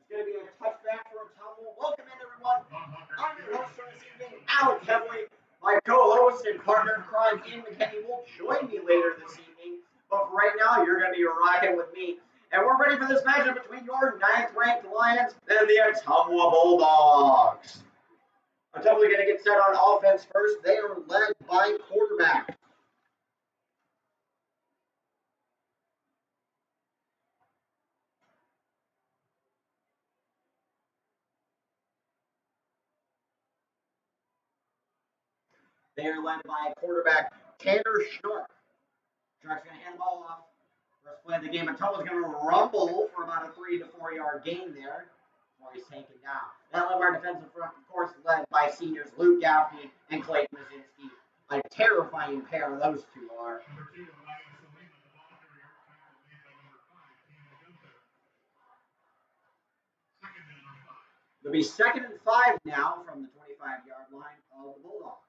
going to be a touchback for Ottumwa. Welcome in, everyone. I'm your host for this evening, Alex Heavily. My co-host and partner in crime, Ian McKinney, will join me later this evening. But for right now, you're going to be rocking with me. And we're ready for this matchup between your 9th-ranked Lions and the Ottumwa Bulldogs. Ottumwa going to get set on offense first. They are led by quarterback. They are led by quarterback Tanner Sharp. Sharp's going to hand the ball off. First play of the game, Ottumwa's going to rumble for about a 3 to 4 yard gain there before he's taken down. That Linn-Mar defensive front, of course, led by seniors Luke Gaffney and Clayton Mazinski. A terrifying pair those two are. It'll be 2nd and 5 now from the 25-yard line of the Bulldogs.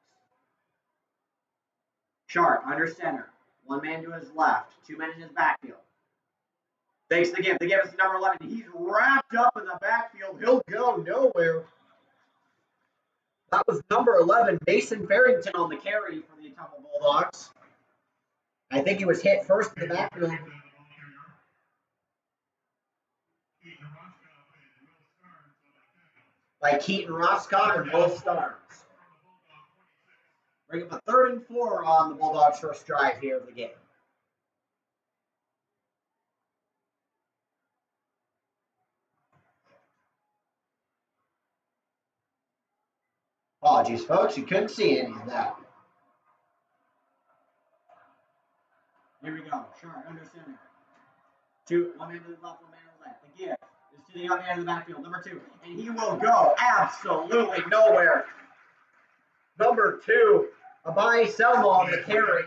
Sharp under center. One man to his left. 2 men in his backfield. Takes the give. The give is number 11. He's wrapped up in the backfield. He'll go nowhere. That was number 11, Mason Farrington, on the carry for the Ottumwa Bulldogs. I think he was hit first in the backfield. By Keaton Roscoff and Will Starnes. Bring up a 3rd and 4 on the Bulldogs' first drive here of the game. Apologies, folks. You couldn't see any of that. Here we go. Sharp under center. One man to the left, one man to the left. The give is to the other end of the backfield. Number 2. And he will go absolutely nowhere. Number 2. Abai Selma on the carry.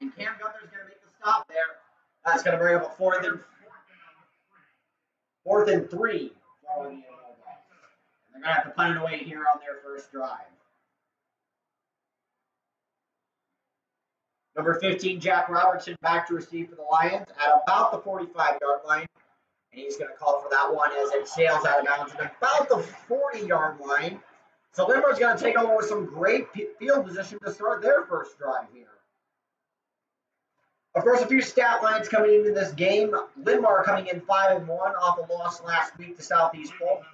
And Cam Gunther's going to make the stop there. That's going to bring up a 4th and 3 for the Bulldogs. They're going to have to punt it away here on their first drive. Number 15, Jack Robertson, back to receive for the Lions at about the 45-yard line. And he's going to call for that one as it sails out of bounds at about the 40-yard line. So Linn-Mar's going to take over with some great field position to start their first drive here. Of course, a few stat lines coming into this game. Linn-Mar coming in 5-1 off a loss last week to Southeast Polk,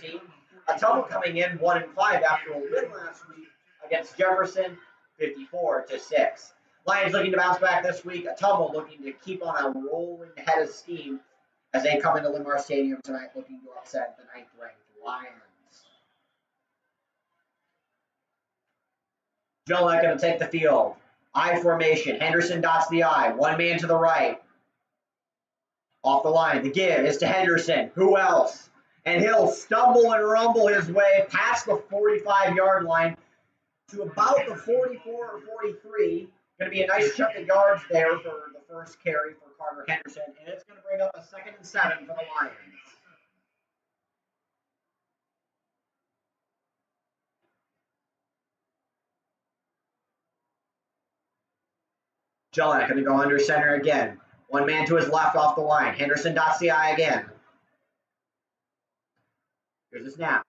38-15. Ottumwa coming in 1-5 after a win last week against Jefferson, 54-6. Lions looking to bounce back this week. Ottumwa looking to keep on a rolling head of steam as they come into Linn-Mar Stadium tonight looking to upset the 9th-ranked Lions. Jolinek going to take the field. I formation. Henderson dots the I. One man to the right. Off the line. The give is to Henderson. Who else? And he'll stumble and rumble his way past the 45-yard line to about the 44 or 43. Going to be a nice chunk of yards there for the first carry for Carter Henderson. And it's going to bring up a 2nd and 7 for the Lions. Jelinek going to go under center again. One man to his left off the line. Henderson dots the I again. Here's the snap.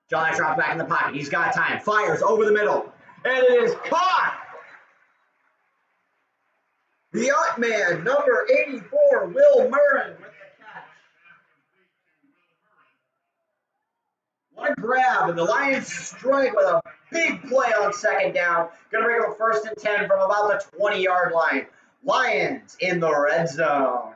Jelinek drops back in the pocket. He's got time. Fires over the middle. And it is caught. The Otman, number 84, Will Murren with the catch. What a grab. And the Lions strike with a big play on 2nd down. Going to bring up a 1st and 10 from about the 20-yard line. Lions in the red zone.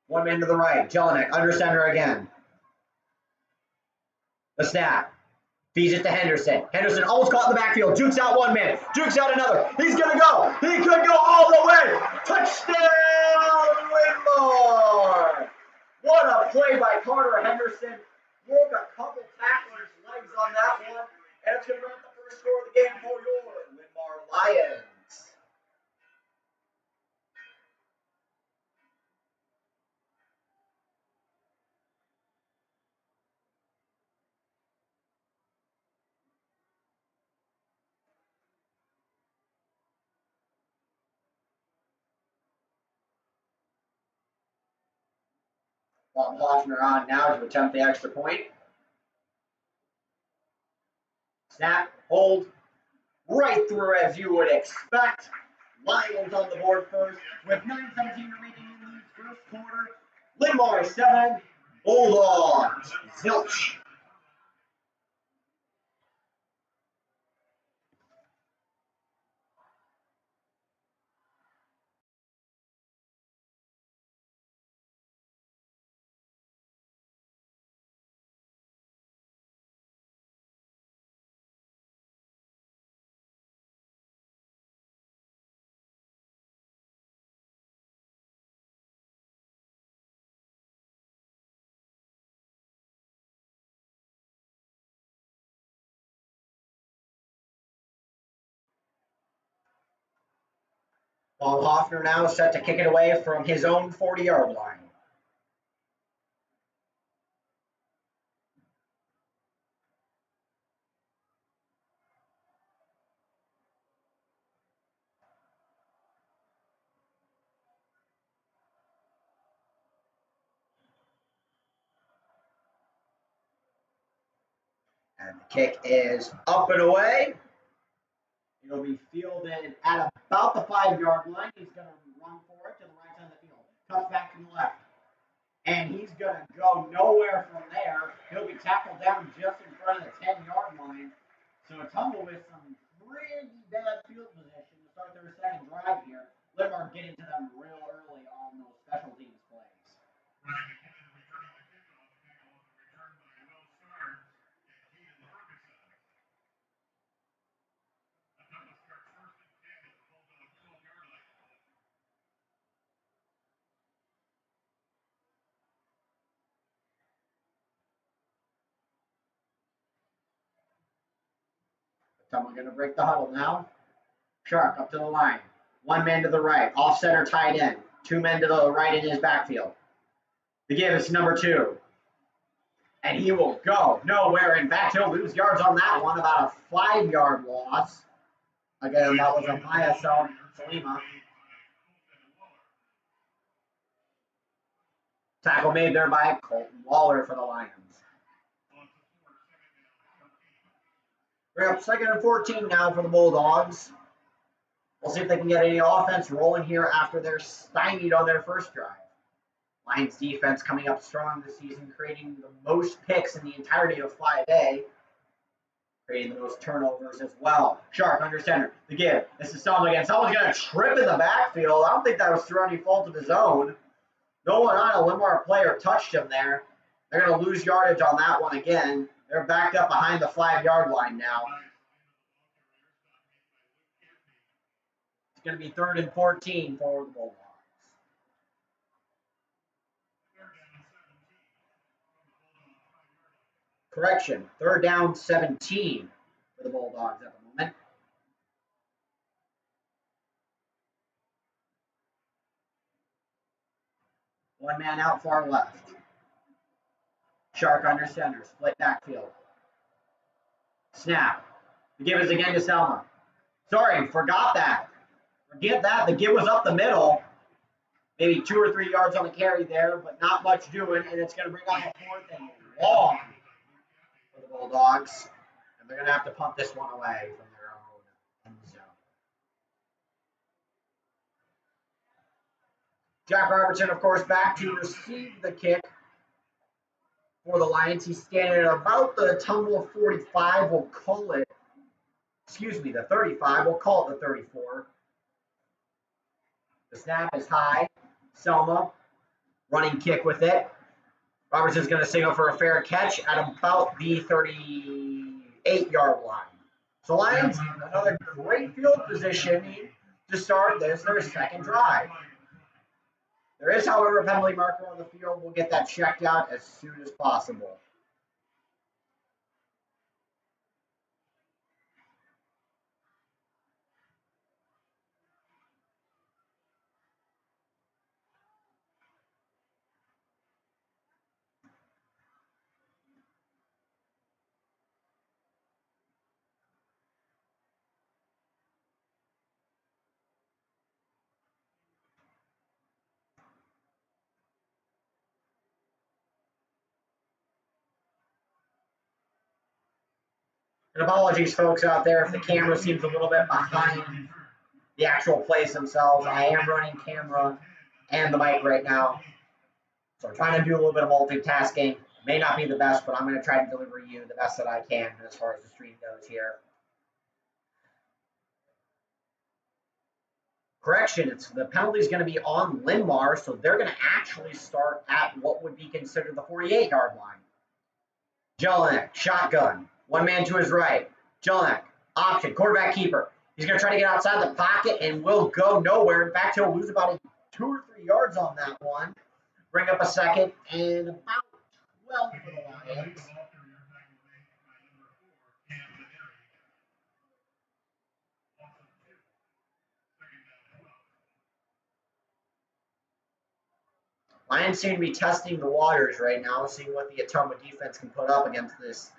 One man to the right. Jelinek under center again. The snap. Feeds it to Henderson. Henderson almost caught in the backfield. Jukes out one man. Jukes out another. He's going to go. He could go all the way. Touchdown, Linn-Mar. What a play by Carter Henderson. Broke a couple tacklers' legs on that one. And it's going to bring up the first score of the game for your Linn-Mar Lions. Bob Hoffner on now to attempt the extra point. Snap, hold, right through as you would expect. Lions on the board first with 9:17 remaining in the first quarter. Linn-Mar 7, Bulldogs zilch. Bob Hoffner now set to kick it away from his own 40-yard line. And the kick is up and away. It'll be fielded at about the 5-yard line. He's going to run for it to the right side of the field. Cuts back to the left. And he's going to go nowhere from there. He'll be tackled down just in front of the 10-yard line. So Ottumwa with some pretty bad field position to start their second drive here. Linn-Mar getting to them real early on those special teams plays. Ottumwa going to break the huddle now. Shark up to the line. One man to the right. Off center tight end. Two men to the right in his backfield. The give is number 2. And he will go nowhere. In fact, he'll lose yards on that one. About a 5-yard loss. Again, that was a Maya Salima. Tackle made there by Colton Waller for the Lions. We're up 2nd and 14 now for the Bulldogs. We'll see if they can get any offense rolling here after they're stymied on their first drive. Lions defense coming up strong this season, creating the most picks in the entirety of 5A, creating the most turnovers as well. Shark under center. The give. This is Selma again. Someone's going to trip in the backfield. I don't think that was through any fault of his own. No one on a Linn-Mar player touched him there. They're going to lose yardage on that one again. They're backed up behind the 5-yard line now. It's going to be 3rd and 14 for the Bulldogs. Correction, 3rd down 17 for the Bulldogs at the moment. One man out far left. Shark under center, split backfield. Snap. The give is again to Selma. Sorry, forgot that. Forget that. The give was up the middle. Maybe 2 or 3 yards on the carry there, but not much doing, and it's going to bring on a 4th and long for the Bulldogs. And they're going to have to punt this one away from their own end zone. Jack Robertson, of course, back to receive the kick for the Lions. He's standing at about the Ottumwa 45. We'll call it, the 35. We'll call it the 34. The snap is high. Selma, running kick with it. Robertson's going to signal for a fair catch at about the 38-yard line. So Lions, another great field positioning to start their second drive. There is, however, a penalty marker on the field. We'll get that checked out as soon as possible. And apologies, folks out there, if the camera seems a little bit behind the actual plays themselves. I am running camera and the mic right now. So I'm trying to do a little bit of multitasking. May not be the best, but I'm going to try to deliver you the best that I can as far as the stream goes here. Correction, the penalty is going to be on Linn-Mar, so they're going to actually start at what would be considered the 48-yard line. Jelinek, shotgun, one man to his right. Jelinek, option, quarterback keeper. He's going to try to get outside the pocket and will go nowhere. In fact, he'll lose about 2 or 3 yards on that one. Bring up a second and about 12 for the Lions. Lions seem to be testing the waters right now, seeing what the Ottumwa defense can put up against this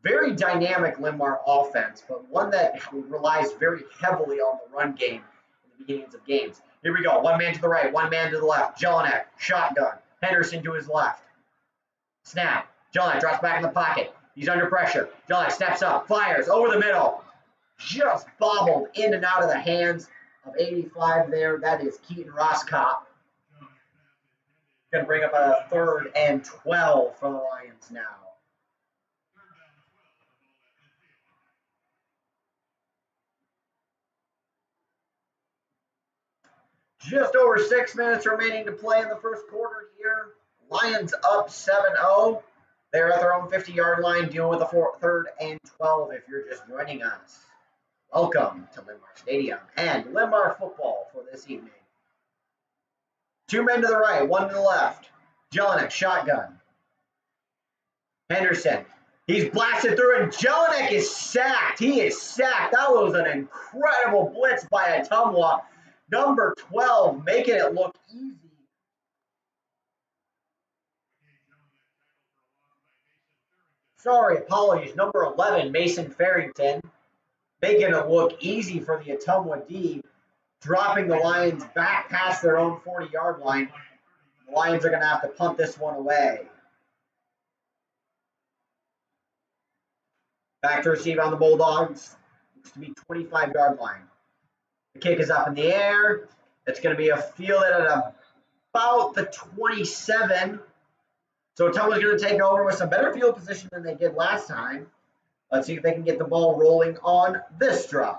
very dynamic Linn-Mar offense, but one that relies very heavily on the run game in the beginnings of games. Here we go. One man to the right, one man to the left. Jelinek, shotgun. Henderson to his left. Snap. Jelinek drops back in the pocket. He's under pressure. Jelinek steps up, fires over the middle. Just bobbled in and out of the hands of 85 there. That is Keaton Roscott. Going to bring up a 3rd and 12 for the Lions now. Just over 6 minutes remaining to play in the first quarter here. Lions up 7-0. They're at their own 50-yard line dealing with a 3rd and 12 if you're just joining us. Welcome to Linn-Mar Stadium and Linn-Mar football for this evening. 2 men to the right, 1 to the left. Jelinek, shotgun. Henderson. He's blasted through, and Jelinek is sacked. He is sacked. That was an incredible blitz by Ottumwa. Number 12, making it look easy. Sorry, apologies. Number 11, Mason Farrington, making it look easy for the Ottumwa D, dropping the Lions back past their own 40-yard line. The Lions are going to have to punt this one away. Back to receive on the Bulldogs. Looks to be 25-yard line. The kick is up in the air. It's going to be fielded at about the 27. So Ottumwa's going to take over with some better field position than they did last time. Let's see if they can get the ball rolling on this drive.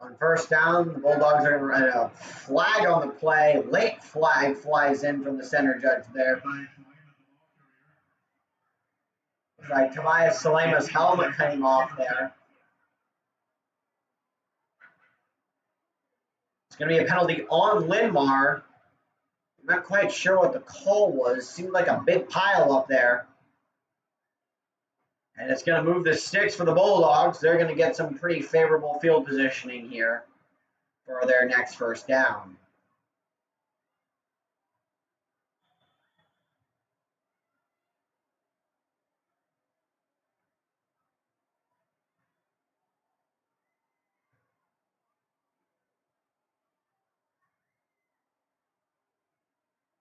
On first down, the Bulldogs are going to run a flag on the play. Late flag flies in from the center judge there. It's like Tobias Salema's helmet came off there. It's going to be a penalty on Linn-Mar. I'm not quite sure what the call was. Seemed like a big pile up there. And it's going to move the sticks for the Bulldogs. They're going to get some pretty favorable field positioning here for their next first down.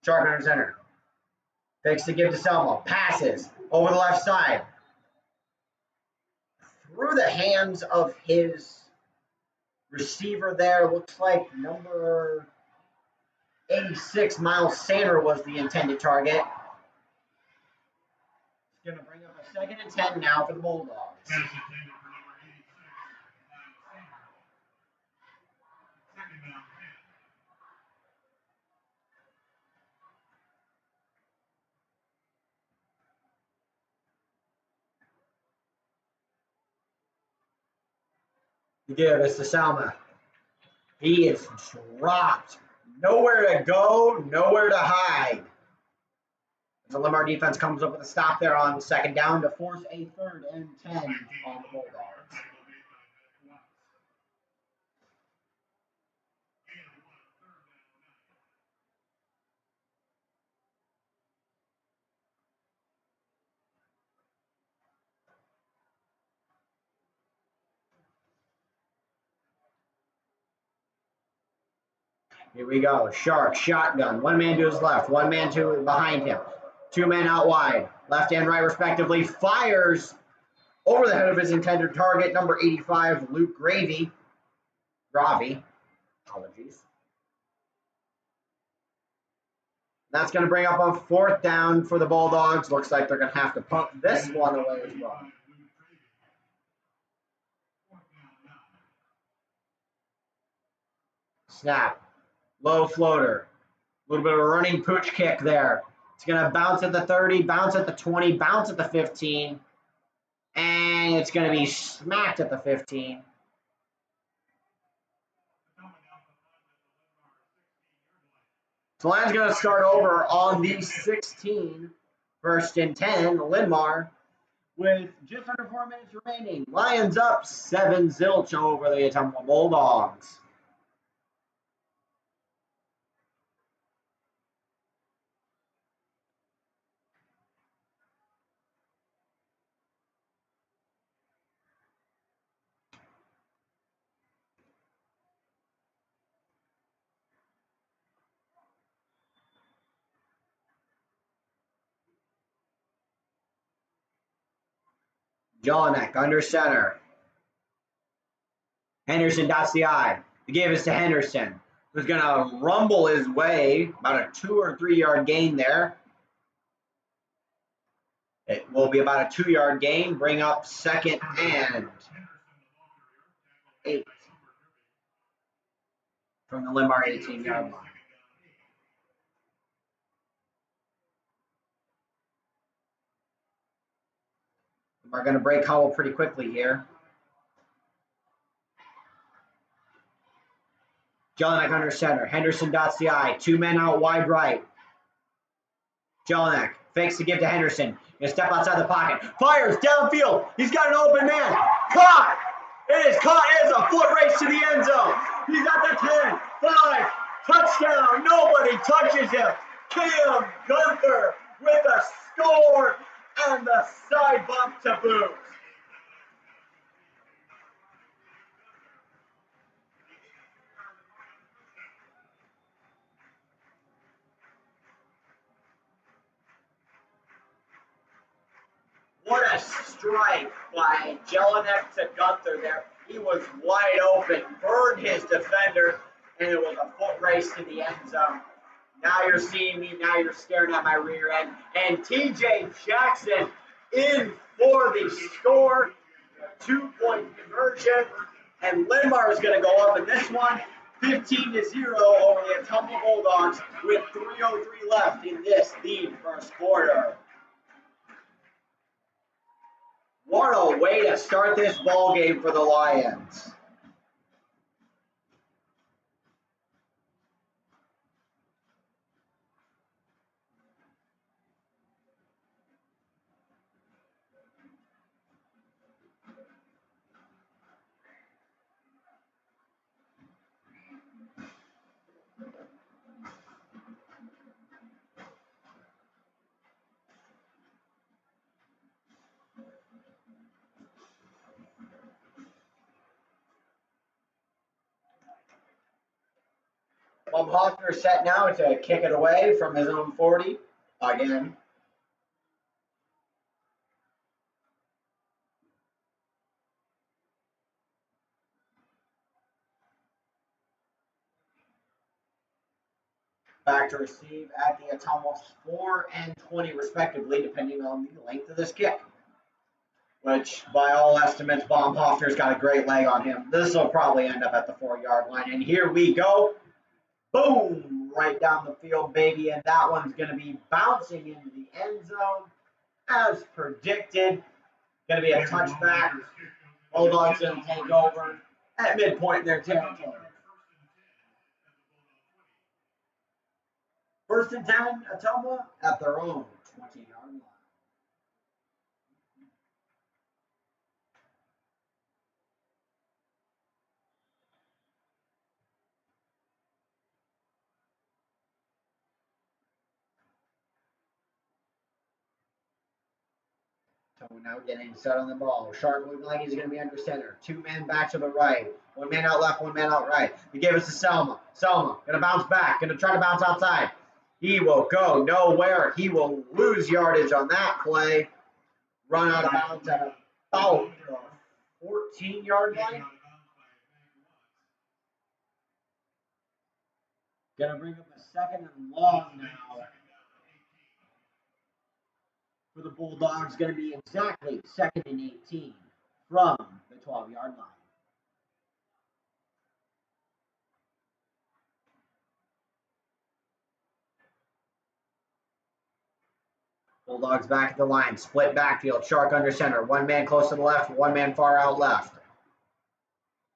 Sharp under center. Fakes to give to Selma. Passes over the left side. Through the hands of his receiver there. Looks like number 86, Miles Sander, was the intended target. It's going to bring up a 2nd and 10 now for the Bulldogs. The give is to Selma. He is dropped. Nowhere to go, nowhere to hide. The Linn-Mar defense comes up with a stop there on second down to force a 3rd and 10 on the Bulldogs. Here we go. Shark, shotgun. One man to his left, one man to behind him. Two men out wide, left and right respectively. Fires over the head of his intended target, number 85, Luke Gravi. Apologies. That's going to bring up a 4th down for the Bulldogs. Looks like they're going to have to pump this one away as well. Snap. Low floater. A little bit of a running pooch kick there. It's going to bounce at the 30, bounce at the 20, bounce at the 15. And it's going to be smacked at the 15. So Lion's going to start over on the 16, 1st and 10, Linn-Mar, with just under 4 minutes remaining. Lions up 7-0 over the Ottumwa Bulldogs. Jelinek under center. Henderson dots the I. The give is to Henderson, who's going to rumble his way, about a 2 or 3 yard gain there. It will be about a 2-yard gain, bring up 2nd and 8 from the Linn-Mar 18-yard line. We're going to break huddle pretty quickly here. Jelinek under center. Henderson dots the I. 2 men out wide right. Jelinek fakes to give to Henderson. Gonna step outside the pocket. Fires downfield. He's got an open man. Caught! It is caught. It is a foot race to the end zone. He's at the 10, 5. Touchdown. Nobody touches him. Cam Gunther with a score and the side bump to boot. What a strike by Jelinek to Gunther there. He was wide open, burned his defender, and it was a foot race to the end zone. Now you're seeing me, now you're staring at my rear end. And TJ Jackson in for the score. 2-point conversion. And Linn-Mar is going to go up in this one, 15-0 over the Ottumwa Bulldogs with 3:03 left in this, the 1st quarter. What a way to start this ball game for the Lions. Hoffner set now to kick it away from his own 40 again. Back to receive at the Ottumwa 4 and 20 respectively, depending on the length of this kick. Which, by all estimates, Baumhoffner's got a great leg on him. This will probably end up at the 4-yard line. And here we go. Boom! Right down the field, baby. And that one's going to be bouncing into the end zone as predicted. Going to be a touchback. Bulldogs going to take over at midpoint in their territory. 1st and 10, Ottumwa at their own 20-yard line. So now getting set on the ball. Shark looking like he's going to be under center. 2 men back to the right. 1 man out left, 1 man out right. He gave us to Selma. Selma going to bounce back. Going to try to bounce outside. He will go nowhere. He will lose yardage on that play. Run out of bounds at about the 14-yard line. Going to bring up a 2nd and long now. For the Bulldogs, going to be exactly 2nd and 18 from the 12-yard line. Bulldogs back at the line, split backfield, Shark under center. 1 man close to the left, 1 man far out left.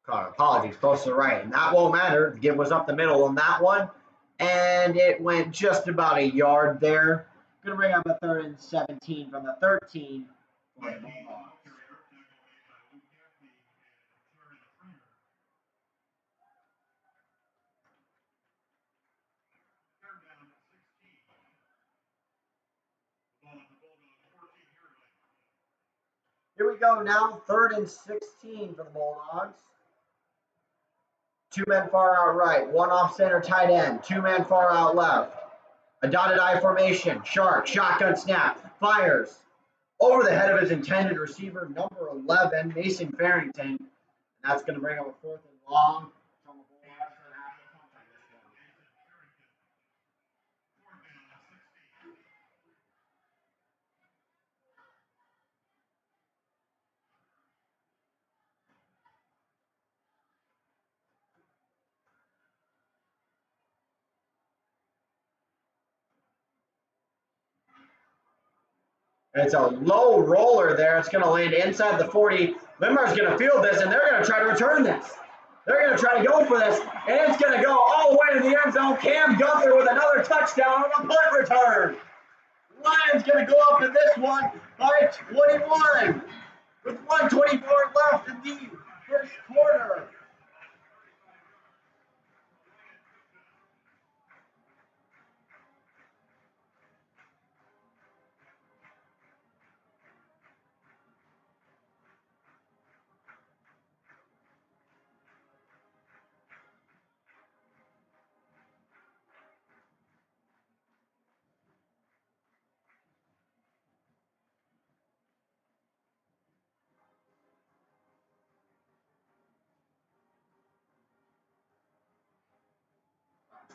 Apologies, close to the right. And that won't matter. The give was up the middle on that one. And it went just about a yard there. Going to bring up a 3rd and 17 from the 13 for the Bulldogs. Here we go now, 3rd and 16 for the Bulldogs. 2 men far out right, 1 off center tight end, 2 men far out left. A dotted I formation, Shark, shotgun snap, fires over the head of his intended receiver, number 11, Mason Farrington. And that's going to bring up a 4th and long. It's a low roller there. It's going to land inside the 40. Linn-Mar's going to field this, and they're going to try to return this. They're going to try to go for this, and it's going to go all the way to the end zone. Cam Gunther with another touchdown on a punt return. Lions going to go up in this one by 21 with 1:24 left in the first quarter.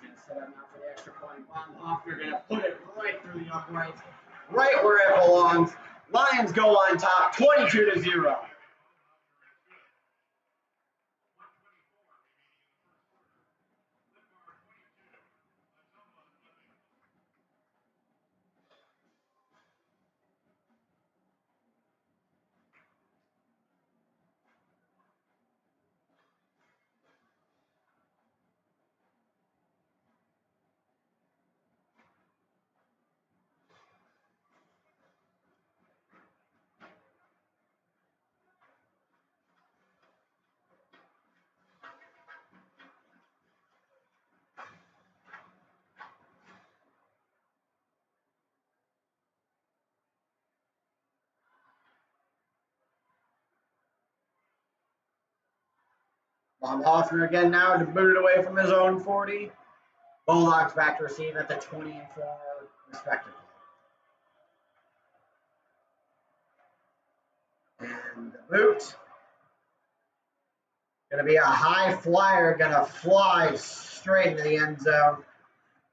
Going to set up now for the extra point. Bonhoeffer going to put it right through the uprights, right where it belongs. Lions go on top, 22-0. Bonhoeffer again now to boot it away from his own 40. Bulldogs back to receive at the 20 and 4, respectively. And the boot. Going to be a high flyer, going to fly straight into the end zone.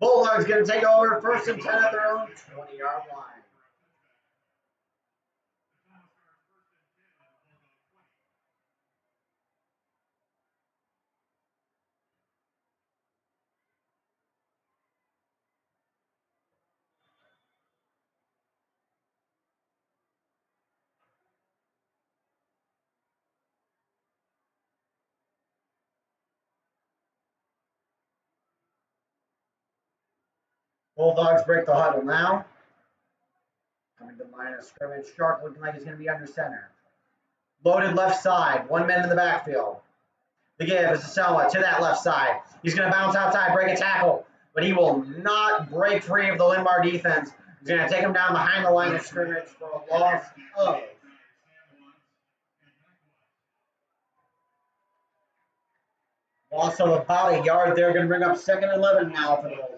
Bulldogs going to take over 1st and 10 at their own 20-yard line. Bulldogs break the huddle now. Coming to the line of scrimmage, Shark looking like he's going to be under center. Loaded left side, 1 man in the backfield. The give is Ottumwa to that left side. He's going to bounce outside, break a tackle, but he will not break free of the Linn-Mar defense. He's going to take him down behind the line of scrimmage for a loss of about a yard. They're going to bring up 2nd and 11 now for the Bulldogs.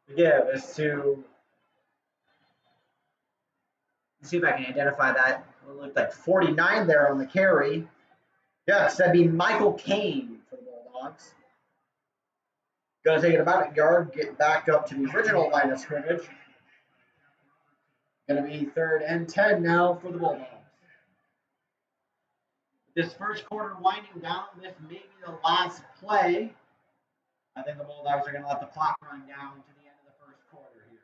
The give is to, let's see if I can identify that. It looked like 49 there on the carry. Yes, that'd be Michael Kane for the Bulldogs. Going to take it about a yard, get back up to the original line of scrimmage. Going to be 3rd and 10 now for the Bulldogs. This first quarter winding down, this may be the last play. I think the Bulldogs are going to let the clock run down to the end of the first quarter here.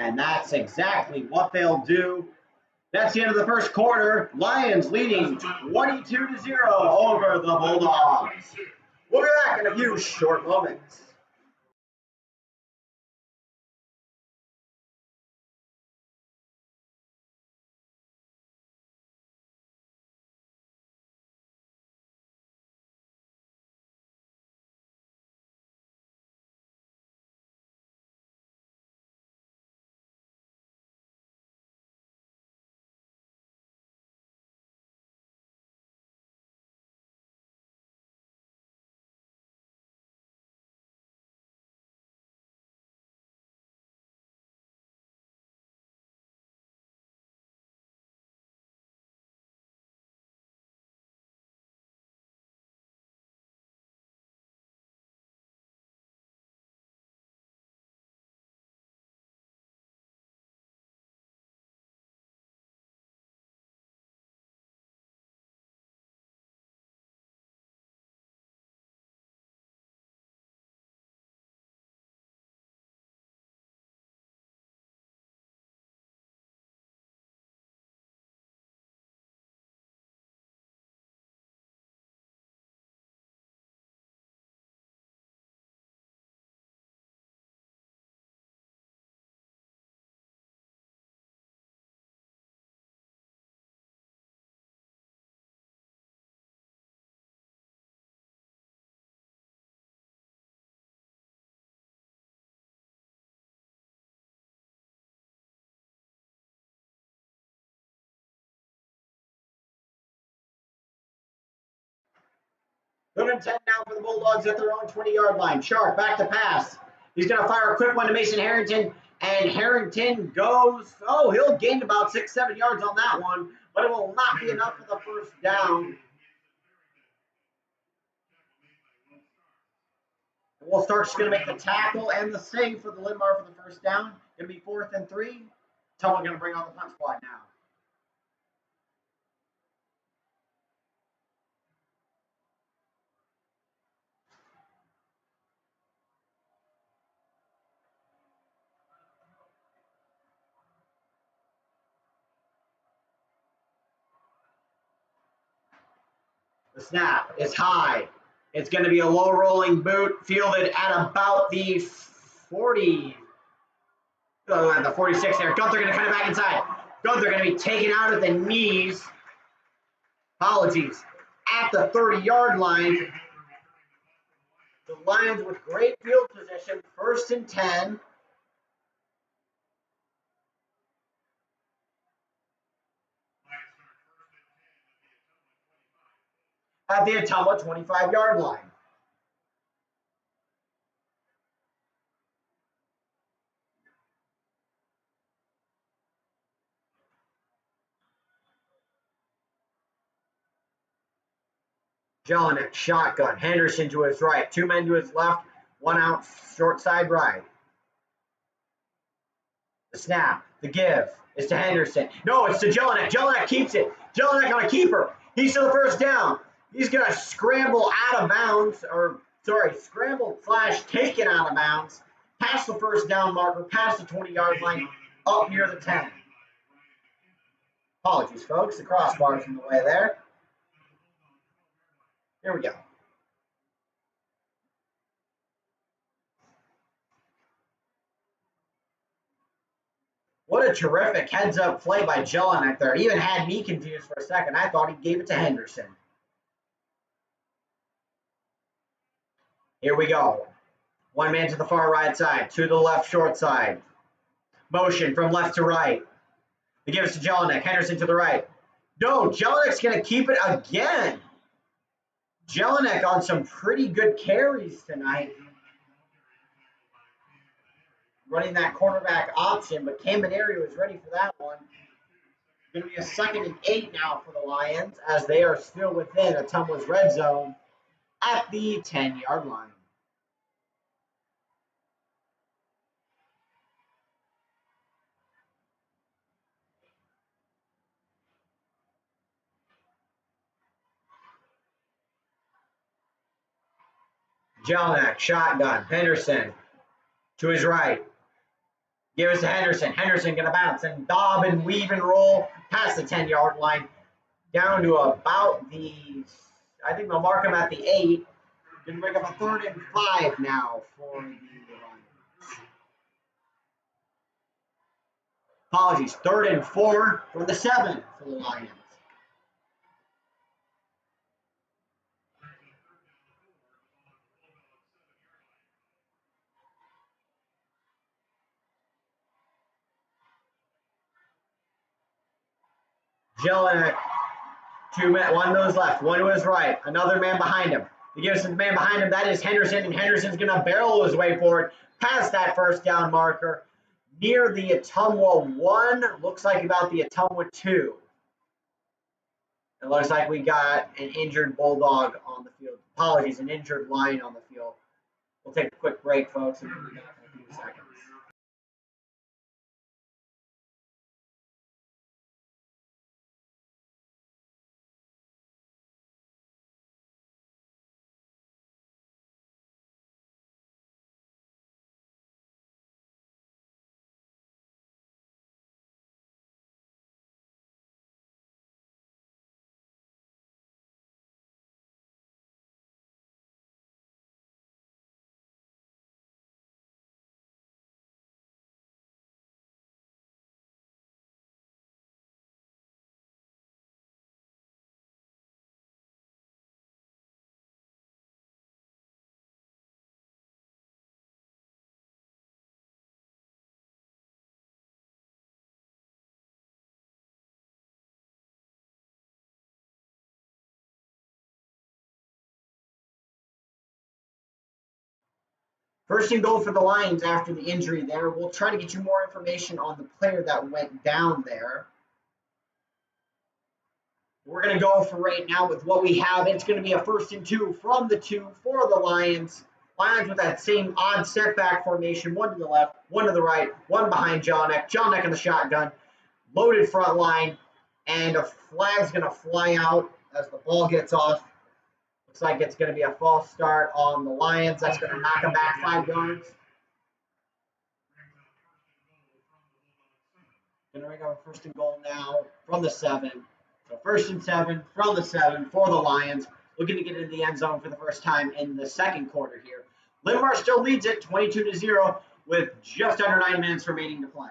And that's exactly what they'll do. That's the end of the first quarter. Lions leading 22-0 over the Bulldogs. We'll be back in a few short moments. Third and 10 now for the Bulldogs at their own 20-yard line. Shark back to pass. He's going to fire a quick one to Mason Harrington, and Harrington goes, he'll gain about 6-7 yards on that one, but it will not be enough for the first down. Will Stark's going to make the tackle and the save for the Linn-Mar for the first down. Going to be 4th and 3. Ottumwa going to bring on the punt squad now. The snap is high. It's going to be a low rolling boot fielded at about the 40. The 46 there. Gunther going to cut it back inside. Gunther going to be taken out at the knees. Apologies. At the 30-yard line. The Lions with great field position. 1st and 10. At the Ottumwa 25-yard line. Jelinek shotgun. Henderson to his right. 2 men to his left. 1 out short side right. The snap. The give. is to Henderson. No, it's to Jelinek. Jelinek keeps it. Jelinek on a keeper. He's to the first down. He's going to scramble out of bounds, or sorry, scramble / take it out of bounds, past the first down marker, past the 20-yard line, up near the 10. Apologies, folks. The crossbar's in the way there. Here we go. What a terrific heads-up play by Jelinek there. He even had me confused for a second. I thought he gave it to Henderson. Here we go. One man to the far right side, to the left short side. Motion from left to right. He gives to Jelinek. Henderson to the right. No, Jelinek's going to keep it again. Jelinek on some pretty good carries tonight. Running that cornerback option, but Cammineri was ready for that one. Going to be a 2nd and 8 now for the Lions, as they are still within Ottumwa's red zone at the 10-yard line. Jelinek, shotgun. Henderson to his right. Give us to Henderson. Henderson going to bounce and bob and weave and roll past the 10-yard line down to about the, I think they'll mark him at the 8. Going to bring up a 3rd and 5 now for the Lions. Apologies, 3rd and 4 from the 7 for the Lions. Jelinek, one to his left, one to his right, another man behind him. He gives the man behind him, that is Henderson, and Henderson's going to barrel his way forward past that first down marker near the Ottumwa 1, looks like about the Ottumwa 2. It looks like we got an injured Bulldog on the field. Apologies, an injured Lion on the field. We'll take a quick break, folks, and we'll be back in a few seconds. First and goal for the Lions after the injury there. We'll try to get you more information on the player that went down there. We're going to go for right now with what we have. It's going to be a 1st and 2 from the 2 for the Lions. Lions with that same odd setback formation, one to the left, one to the right, one behind Jelinek. Jelinek in the shotgun, loaded front line, and a flag's going to fly out as the ball gets off. Looks like it's going to be a false start on the Lions. That's going to knock them back 5 yards. Going to make our 1st and goal now from the 7. So 1st and 7 from the 7 for the Lions. Looking to get into the end zone for the first time in the 2nd quarter here. Linn-Mar still leads it 22-0 with just under 9 minutes remaining to play.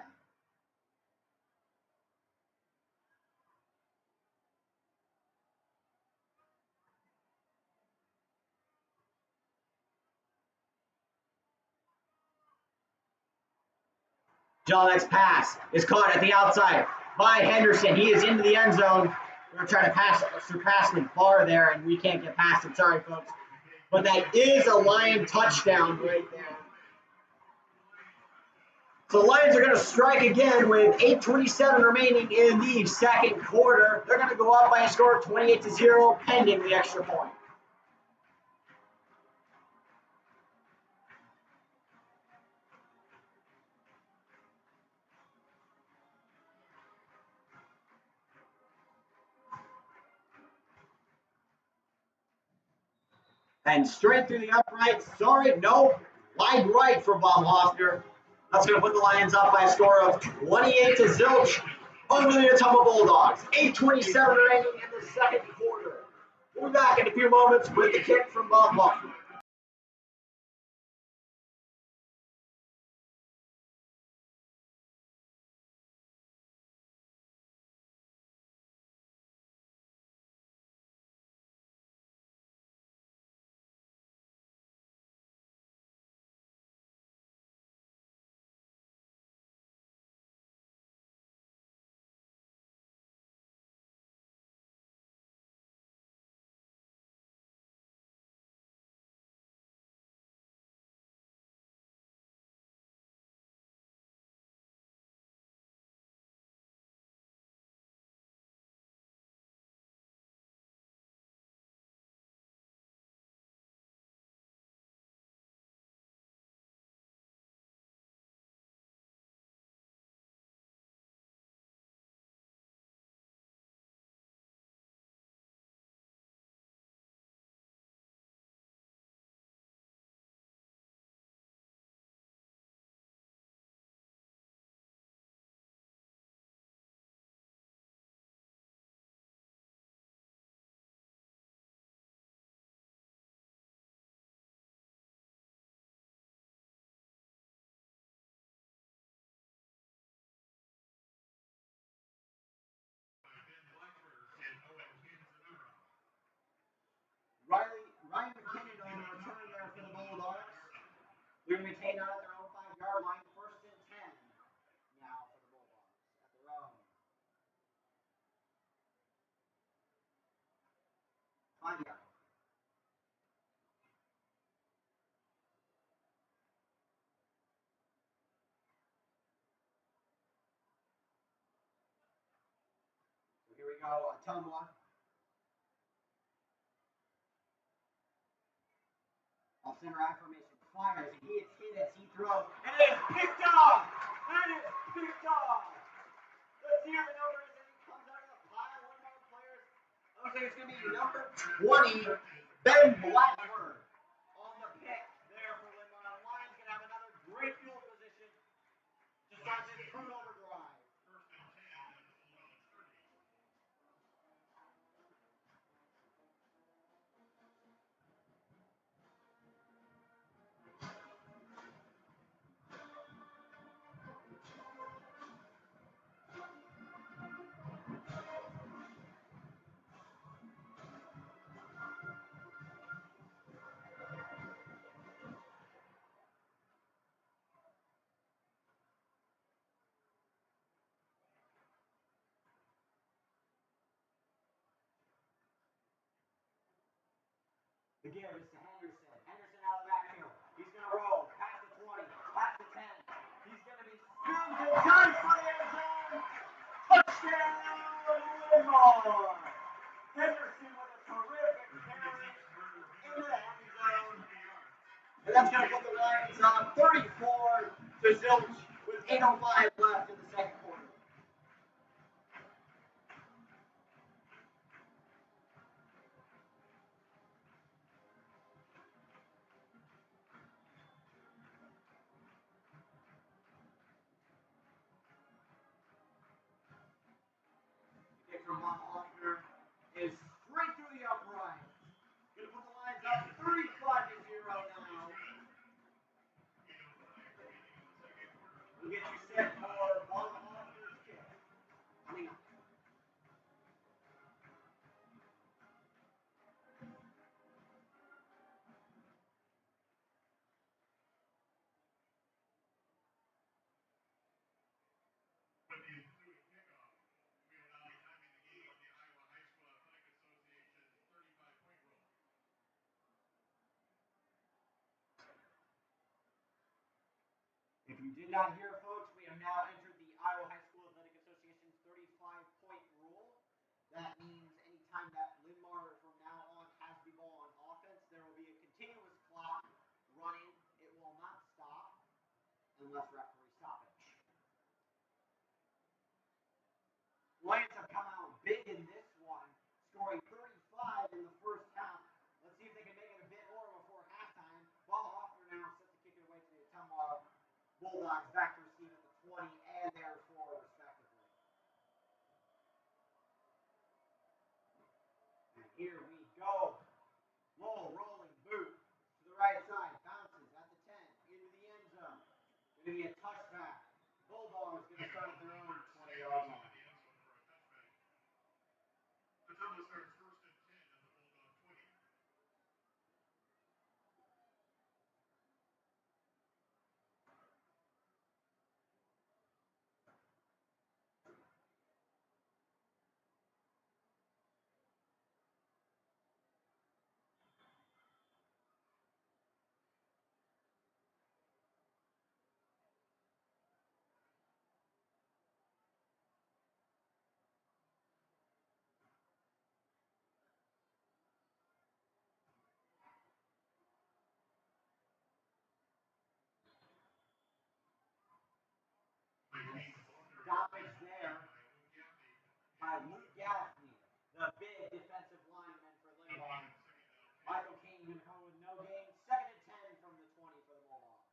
Jelinek's pass is caught at the outside by Henderson. He is into the end zone. We're going to try to surpass the bar there, and we can't get past it. Sorry, folks. But that is a Lion touchdown right there. So the Lions are going to strike again with 8:27 remaining in the 2nd quarter. They're going to go up by a score of 28-0, pending the extra point. And straight through the upright. Sorry, no. Wide right for Baumhoffner. That's going to put the Lions up by a score of 28-0 over the Ottumwa Bulldogs. 8:27 remaining in the second quarter. We'll be back in a few moments with the kick from Baumhoffner. Ryan McKinnon on the return there for the Bulldogs. They're going to maintain out at their own 5-yard line, 1st and 10 now for the Bulldogs at their own 5-yard. So here we go, Ottumwa. Off center I formation, fires, and he hits hit as he throws, and it is picked off! It is picked off! Let's see what the number is as he comes out of the pile. One of our players. Looks like it's going to be number 20, Ben Blackford, on the pick there for Linn-Mar. The Lions going to have another great field position to start this turnover drive. The give is to Henderson. Henderson out of the backfield. He's going to roll. Past the 20. Past the 10. He's going to be scooted and done for the end zone. Touchdown, Linn-Mar. Henderson with a terrific carry into the end zone. And that's going to put the Lions on 34-0 with 8:05 left in the second quarter. Kick from Baumhoffner is straight through the upright. Going to put the Lions up 35-0 now. We'll get you set for Baumhoffner's kick. Coming up. If you did not hear, folks, we have now entered the Iowa High School Athletic Association's 35-point rule. That means anytime that Linn-Mar from now on has the ball on offense, there will be a continuous clock running. It will not stop unless referee stoppage. Lions have come out big in this one, scoring 35 in the first half. Let's see if they can make it a bit more. Bulldogs back to receive at the 20 and their 4, respectively. And here we go. Low rolling boot to the right side, bounces at the 10, into the end zone. Going to be a touchback. Bulldogs going to start at their own 20-yard line. Ottumwa starts first and 10 at the Bulldog 20. Stoppage there by Luke Gaffney, the big defensive lineman for Linn-Mar. Michael King going to come with no gain. 2nd and 10 from the 20 for the Bulldogs.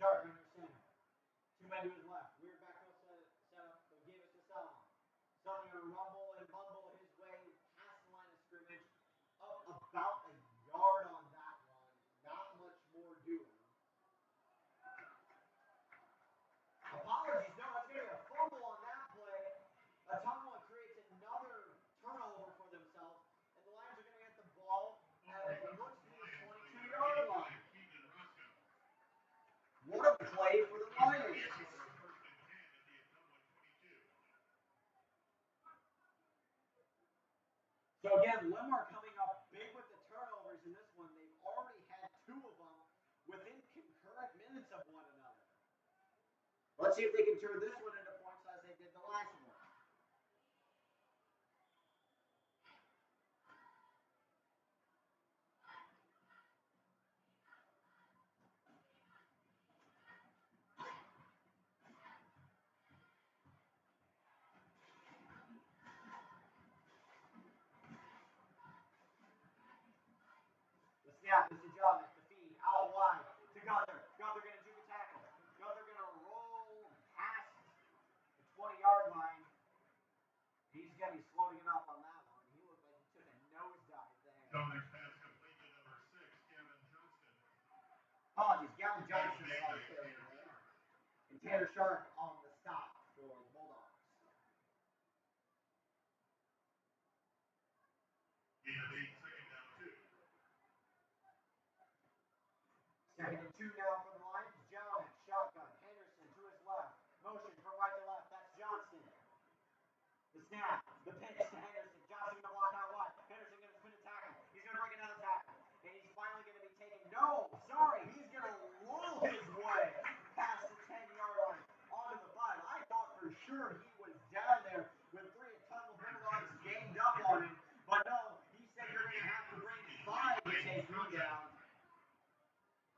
Sharp under center. 2 men to his left. Weird backfield setup. So give it to Selma. Selma going to rumble and bumble his way past the line of scrimmage. Up about a yard on that one. Not much more doing. Apologies. No, it's going to be a fumble on that play. Ottumwa creates another turnover for themselves. And the Lions are going to get the ball at what looks to be the 22-yard line. What a play for the Lions. So again, Linn-Mar coming up big with the turnovers in this one. They've already had 2 of them within concurrent minutes of one another. Let's see if they can turn this one into points as they did the last one. The snap is to John. The feed out wide to Gunther. Gunther going to juke a tackle. Gunther going to roll past the 20-yard line. He's going to be floating enough on that one. He looked like he took a nosedive there. John's pass complete to number 6, Gavin Johnston. Apologies, Gavin Johnston is on the failure there. And Tanner Sharp on the stop for the Bulldogs. Gain of 8, 2nd down 2. 2nd and 2 now for the Lions. Jones, shotgun. Henderson to his left. Motion from right to left. That's Johnston. The snap. The pitch to Henderson. Johnston going to block out wide. Henderson going to spin a tackle. He's going to break another tackle. And he's finally going to be taken. No, sorry. He's going to roll his way past the 10-yard line onto the 5. I thought for sure he was down there with 3 Ottumwa Bulldogs ganged up on him. But no, he said you're going to have to bring 5 to take me down.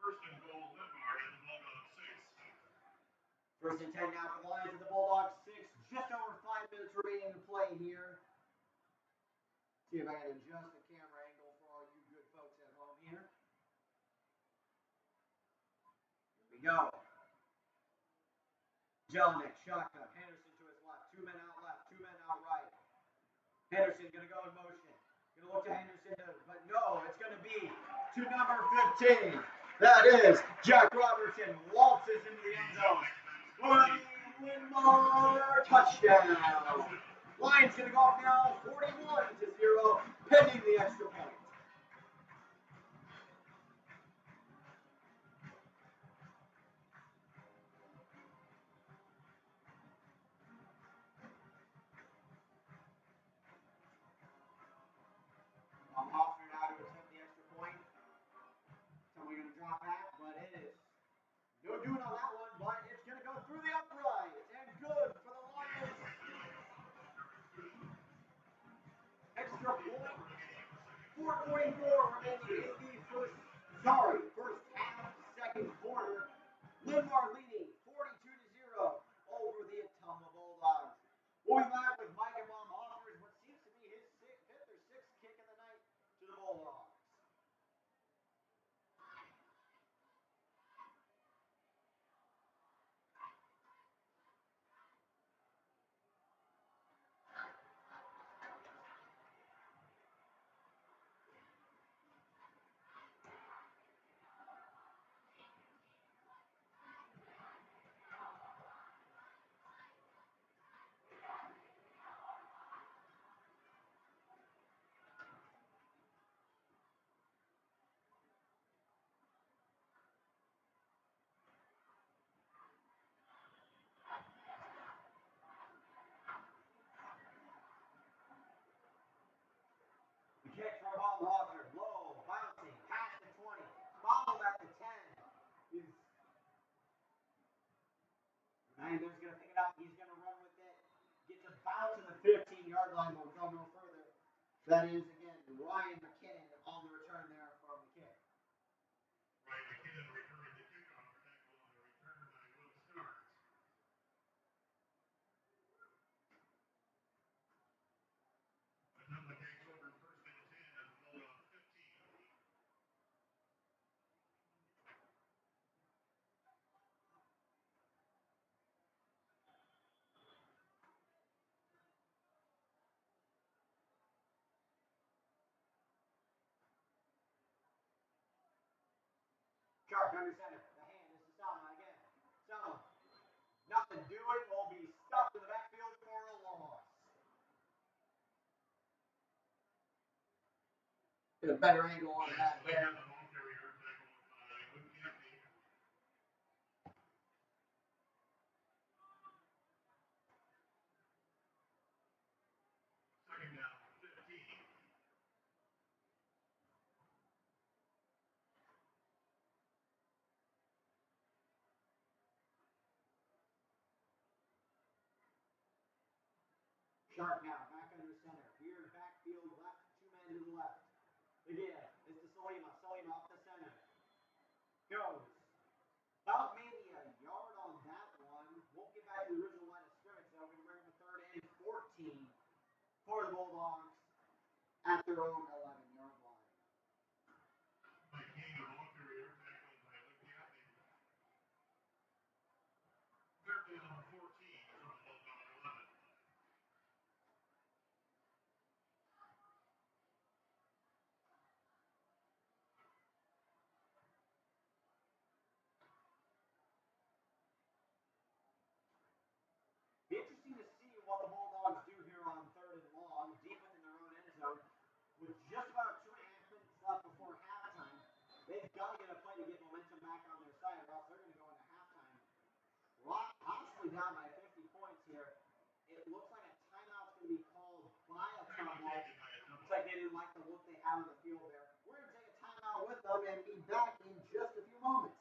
First and goal, Linn-Mar at the Bulldog 6. 1st and 10 now for the Lions at the Bulldogs 6. Just over 5 minutes remaining to play here. See if I can adjust the camera angle for all you good folks at home here. Here we go. Jelinek, shotgun. Henderson to his left. 2 men out left. 2 men out right. Henderson going to go in motion. Going to look to Henderson, but no, it's going to be to number 15. That is Jack Robertson. Waltzes into the end zone. Linn-Mar touchdown. Lions going to go up now 41-0, pending the extra point. Hoffner now to attempt the extra point. So we're going to drop back, but it is no doing on that one, but it's going to go through the upright and good for the Lions. Extra point. 4:44 remaining in the first half, second quarter. Linn-Mar leading 42-0 over the Ottumwa Bulldogs. We'll be back with Mike and Mom offers what seems to be his fifth or sixth kick of the night to the Bulldogs. The kick from Bob Hawker, low, bouncing, past the 20, fouled at the 10. Ryan's going to pick it up. He's going to run with it. Gets about to the 15-yard line, but will go no further. That is, again, Ryan McKinnon on the return there from the kick. Ryan McKinnon returned the kickoff. Tackle on the return by Will Starks. Ottumwa takes over first and 10 at the Bulldog 15. Sharp under center. The hand is to Selma again. Selma, nothing doing. Will be stuffed in the backfield for a loss. Get a better angle on that there. The ball carrier tackled by Luke Gaffney. Second down, 15. Sharp now, back under center. Weird backfield left, two men to the left. Again, it's to Salima. Salima up the center. Goes. About maybe a yard on that one. Won't get back to the original line of scrimmage, though. We're going to bring up a third and 14 for the Bulldogs at their own 11-yard line. Mike King, the ball carrier tackled by Luke Gaffney. Third down, 14 from the Bulldog 11. Be interesting to see what the Bulldogs do here on third and long, deep within their own end zone. With just about 2.5 minutes left before halftime, they've got to get a play to get momentum back on their side, or else they're going to go into halftime possibly down by 50 points here. It looks like a timeout's going to be called by Ottumwa. Looks like they didn't like the look they had on the field there. We're going to take a timeout with them and be back in just a few moments.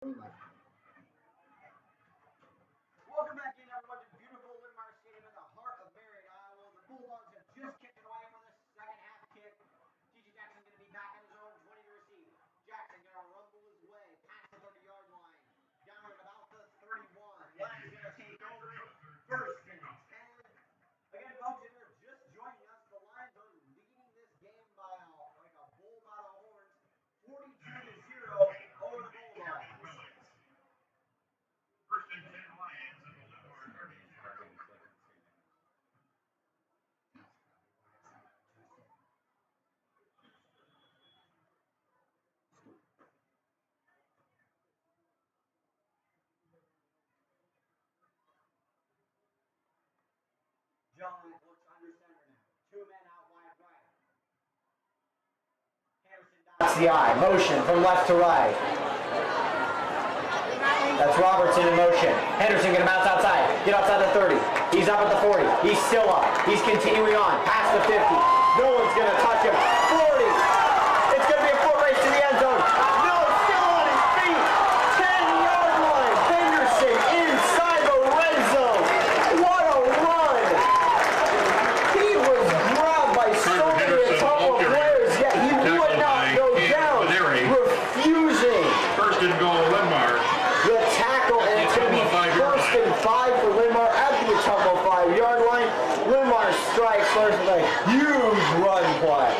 Welcome back in, everyone, to beautiful Linn-Mar Stadium in the heart of Marion, Iowa. The Bulldogs have just kicked it away for the second half kick. T.J. Jackson going to be back in his own 20 to receive. Jackson going to rumble his way past the 30-yard line, down at about the 31. Lions going to take over. First and 10. Again, folks, if you're just joining us, the Lions are leading this game by like a bull by the horns, 42-0 over the Bulldogs. First and 10 Lions at the Linn-Mar 30. John looks under center now. Two men out wide right. Harrison dots the eye. Motion from left to right. That's Robertson in motion. Henderson going to bounce outside. Get outside the 30. He's up at the 40. He's still up. He's continuing on. Past the 50. No one's going to touch him. 40. It's going to be a foot race to the end zone. No, still on his feet. 10-yard line. Henderson inside the red zone. What a run. He was grabbed by so many Ottumwa players, yet he would not go down. Refusing. First and goal, Linn-Mar. The tackle, and it's going to be first and 5 for Linn-Mar at the Ottumwa 5-yard line. Linn-Mar strikes first with a huge run play.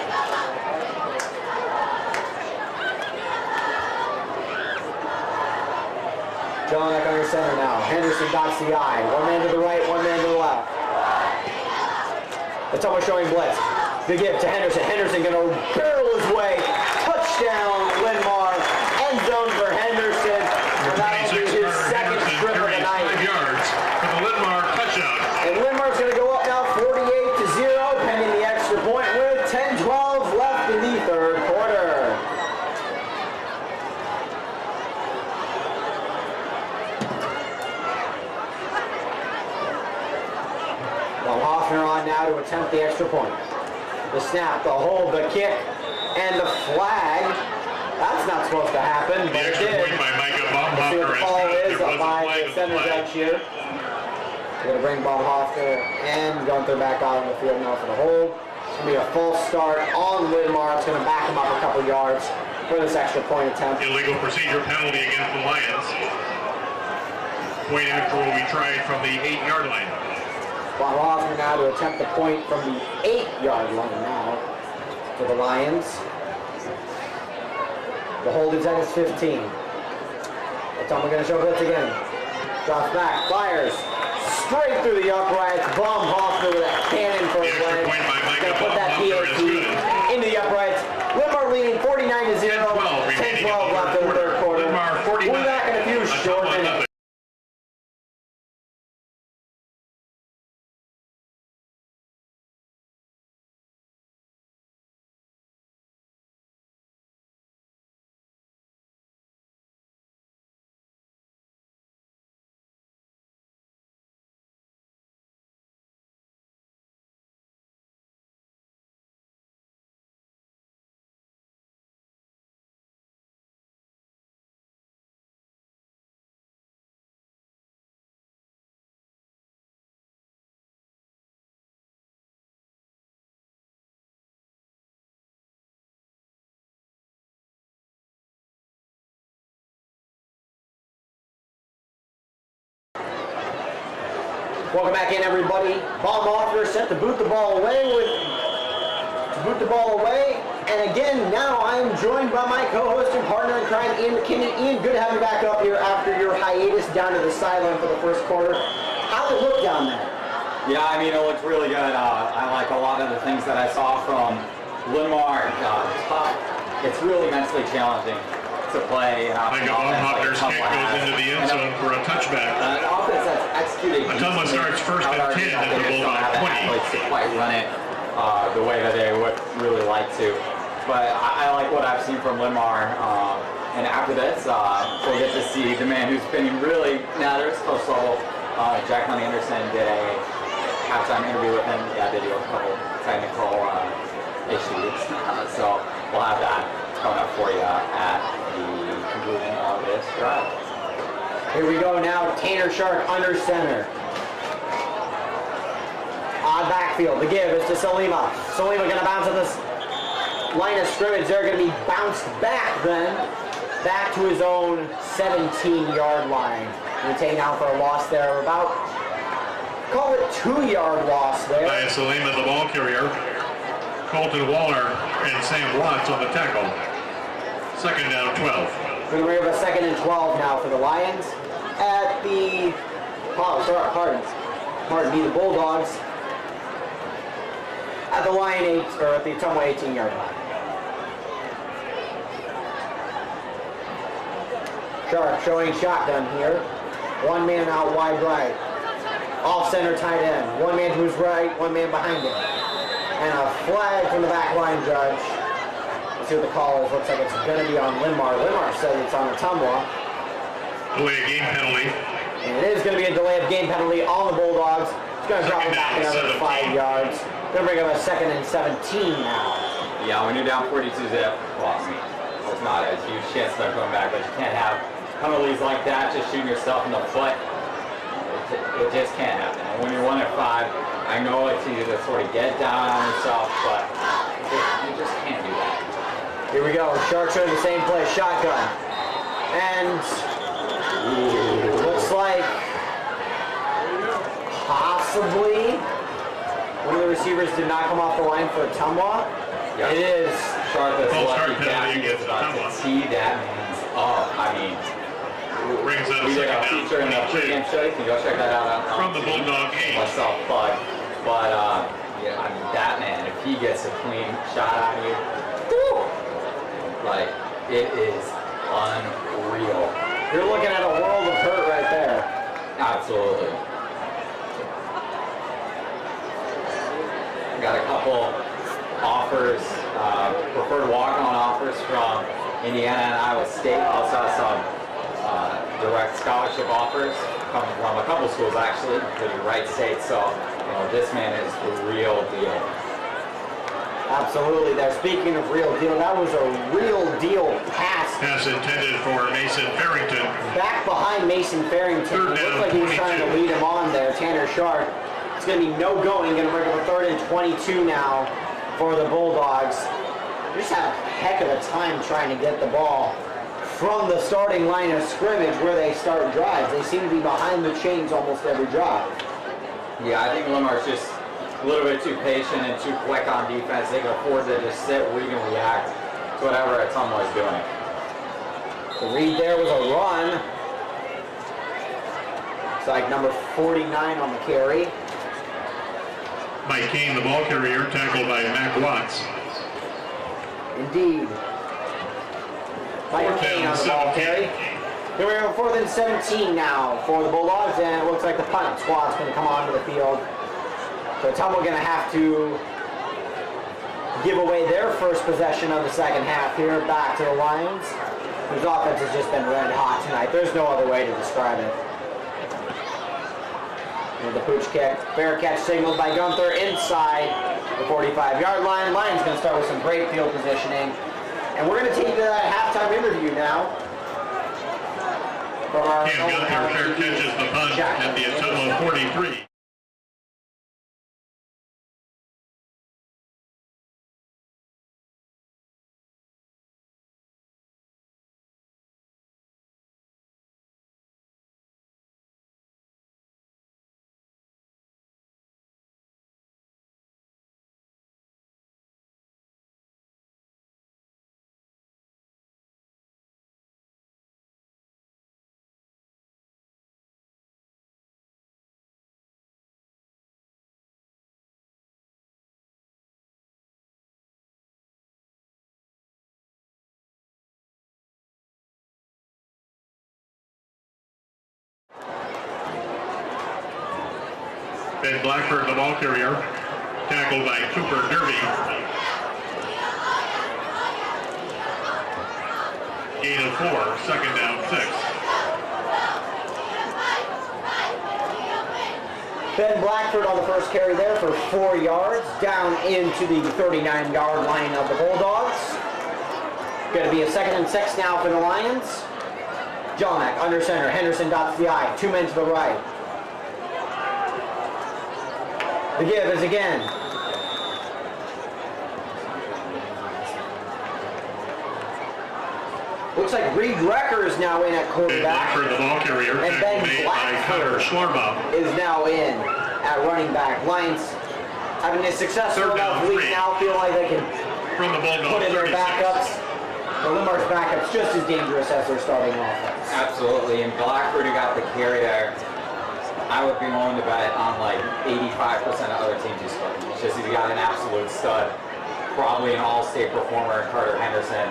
John back under center now. Henderson dots the eye. One man to the right, one man to the left. Ottumwa showing blitz. The give to Henderson. Henderson going to barrel his way. Touchdown, Linn-Mar. End zone for Henderson. That'll be his second strip of the night. 5 yards for the Linn-Mar touchdown. And Linn-Mar's going to go up now 48-0, pending the extra point with 10-12 left in the third quarter. Well, Hoffner on now to attempt the extra point. The snap, the hold, the kick, and the flag. That's not supposed to happen, but it did. Point by Micah Bob Let's see what the call is Hoffner. up by the center bench here. We're going to bring Bob Hoffner in. Gunther back out on the field now for the hold. It's going to be a false start on Linn-Mar. It's going to back him up a couple yards for this extra point attempt. Illegal procedure penalty against the Lions. Point after will be tried from the 8-yard line. Bob Hoffner now to attempt the point from the 8-yard line now for the Lions. The hold is at his 15. Ottumwa going to show blitz again. Drops back, fires. Straight through the uprights. Bomb Hoffner with a cannon for his leg. Going to put that PAT into the uprights. Linn-Mar leading 49-0. 10-12 left in the third quarter. We'll be back in a few short minutes. Welcome back in, everybody. Bob Hoffner set to boot the ball away And again, now I'm joined by my co-host and partner in crime, Ian McKinney. Ian, good to have you back up here after your hiatus down to the sideline for the first quarter. How'd it look down there? Yeah, I mean, it looked really good. I like a lot of the things that I saw from Linn-Mar. Tough. It's really mentally challenging to play. Hoffner's kick goes into the end zone for a touchback. An offense that's executing. Ottumwa starts first and 10 at the Bulldog 20. To quite run it the way that they would really like to. But I like what I've seen from Linn-Mar. And after this, we'll get to see the man who's been really, now there's close level. Jack Anderson did a halftime interview with him. Yeah, they do a couple technical issues. So we'll have that coming up for you at the conclusion of this. this drive. Here we go now, Tanner Shark under center. Odd backfield, the give is to Salima. Salima gonna bounce at this line of scrimmage. They're gonna be bounced back then. Back to his own 17-yard line. We're taking out for a loss there, about, call it 2-yard loss there. By Salima, the ball carrier. Colton Waller and Sam Watts on the tackle. Second down, 12. We're going to bring up a 2nd and 12 now for the Lions at the, pardon me, the Bulldogs at the Lion 8, or at the Ottumwa 18-yard line. Sharp showing shotgun here. One man out wide right. Off center tight end. One man to his right, one man behind him. And a flag from the back line judge. Let's see what the call is. Looks like it's going to be on Linn-Mar. Linn-Mar says it's on Ottumwa. Delay of game penalty. And it is going to be a delay of game penalty on the Bulldogs. It's going to drop it back another 5 yards. Going to bring up a 2nd and 17 now. Yeah, when you're down 42 zip, well, I mean, it's not a huge chance they're coming back, but you can't have penalties like that, just shooting yourself in the foot. It just can't happen. And when you're 1 at 5, I know it's easy to sort of get down on yourself, but you just can't do that. Here we go. Sharks showing the same play, shotgun. And looks like possibly one of the receivers did not come off the line for Ottumwa. Yeah. It is Sharp is False start lucky penalty that he was against about to Ottumwa. tee that man's up. I mean, Brings up we did a second feature in the down, 22. pregame show. You can go check that out on From the TV. Bulldog 8. Myself plug. But yeah, I mean that man, if he gets a clean shot on you, whew, like it is unreal. You're looking at a world of hurt right there. Absolutely. Got a couple offers, preferred walk-on offers from Indiana and Iowa State. Also some direct scholarship offers coming from a couple schools actually, including Wright State. So, you know, this man is the real deal. Absolutely. There. Speaking of real deal, that was a real deal pass. Pass intended for Mason Farrington. Back behind Mason Farrington. Third It down, looks like he was trying to 22. lead him on there. Tanner Sharp. It's going to be no going. Going to bring up a 3rd and 22 now for the Bulldogs. They just have a heck of a time trying to get the ball from the starting line of scrimmage where they start drives. They seem to be behind the chains almost every drive. Yeah, I think Linn-Mar's just a little bit too patient and too quick on defense. They can afford to just sit, read, and react to whatever Ottumwa is doing. The read there was a run. Looks like number 49 on the carry. Mike Kane, the ball carrier, tackled by Mac Watts. Indeed. Mike Kane on the ball carry. Here we are, 4th and 17 now for the Bulldogs, and it looks like the punt squad's going to come onto the field. So Ottumwa going to have to give away their first possession of the second half here back to the Lions, whose offense has just been red hot tonight. There's no other way to describe it. And the pooch kick, fair catch signaled by Gunther inside the 45-yard line. Lions going to start with some great field positioning. And we're going to take you to that halftime interview now. From our Cam Gunther fair catches the punt at the Ottumwa 43. Ben Blackford, the ball carrier, tackled by Cooper Derby. Gain of 4, second down 6. Ben Blackford on the first carry there for 4 yards, down into the 39-yard line of the Bulldogs. Going to be a 2nd and 6 now for the Lions. Jelinek under center. Henderson dots the I. 2 men to the right. The give is again. Looks like Reed Recker is now in at quarterback. For the ball carrier, and Ben Blackford is now in at running back. Lions having a successful enough week now, feel like they can from the put in their backups. The Linn-Mar's backups just as dangerous as their starting offense. Absolutely, and Blackford who got the carry there. I would be willing to bet on like 85% of other teams he's starting. It's just he's got an absolute stud, probably an all-state performer, Carter Henderson,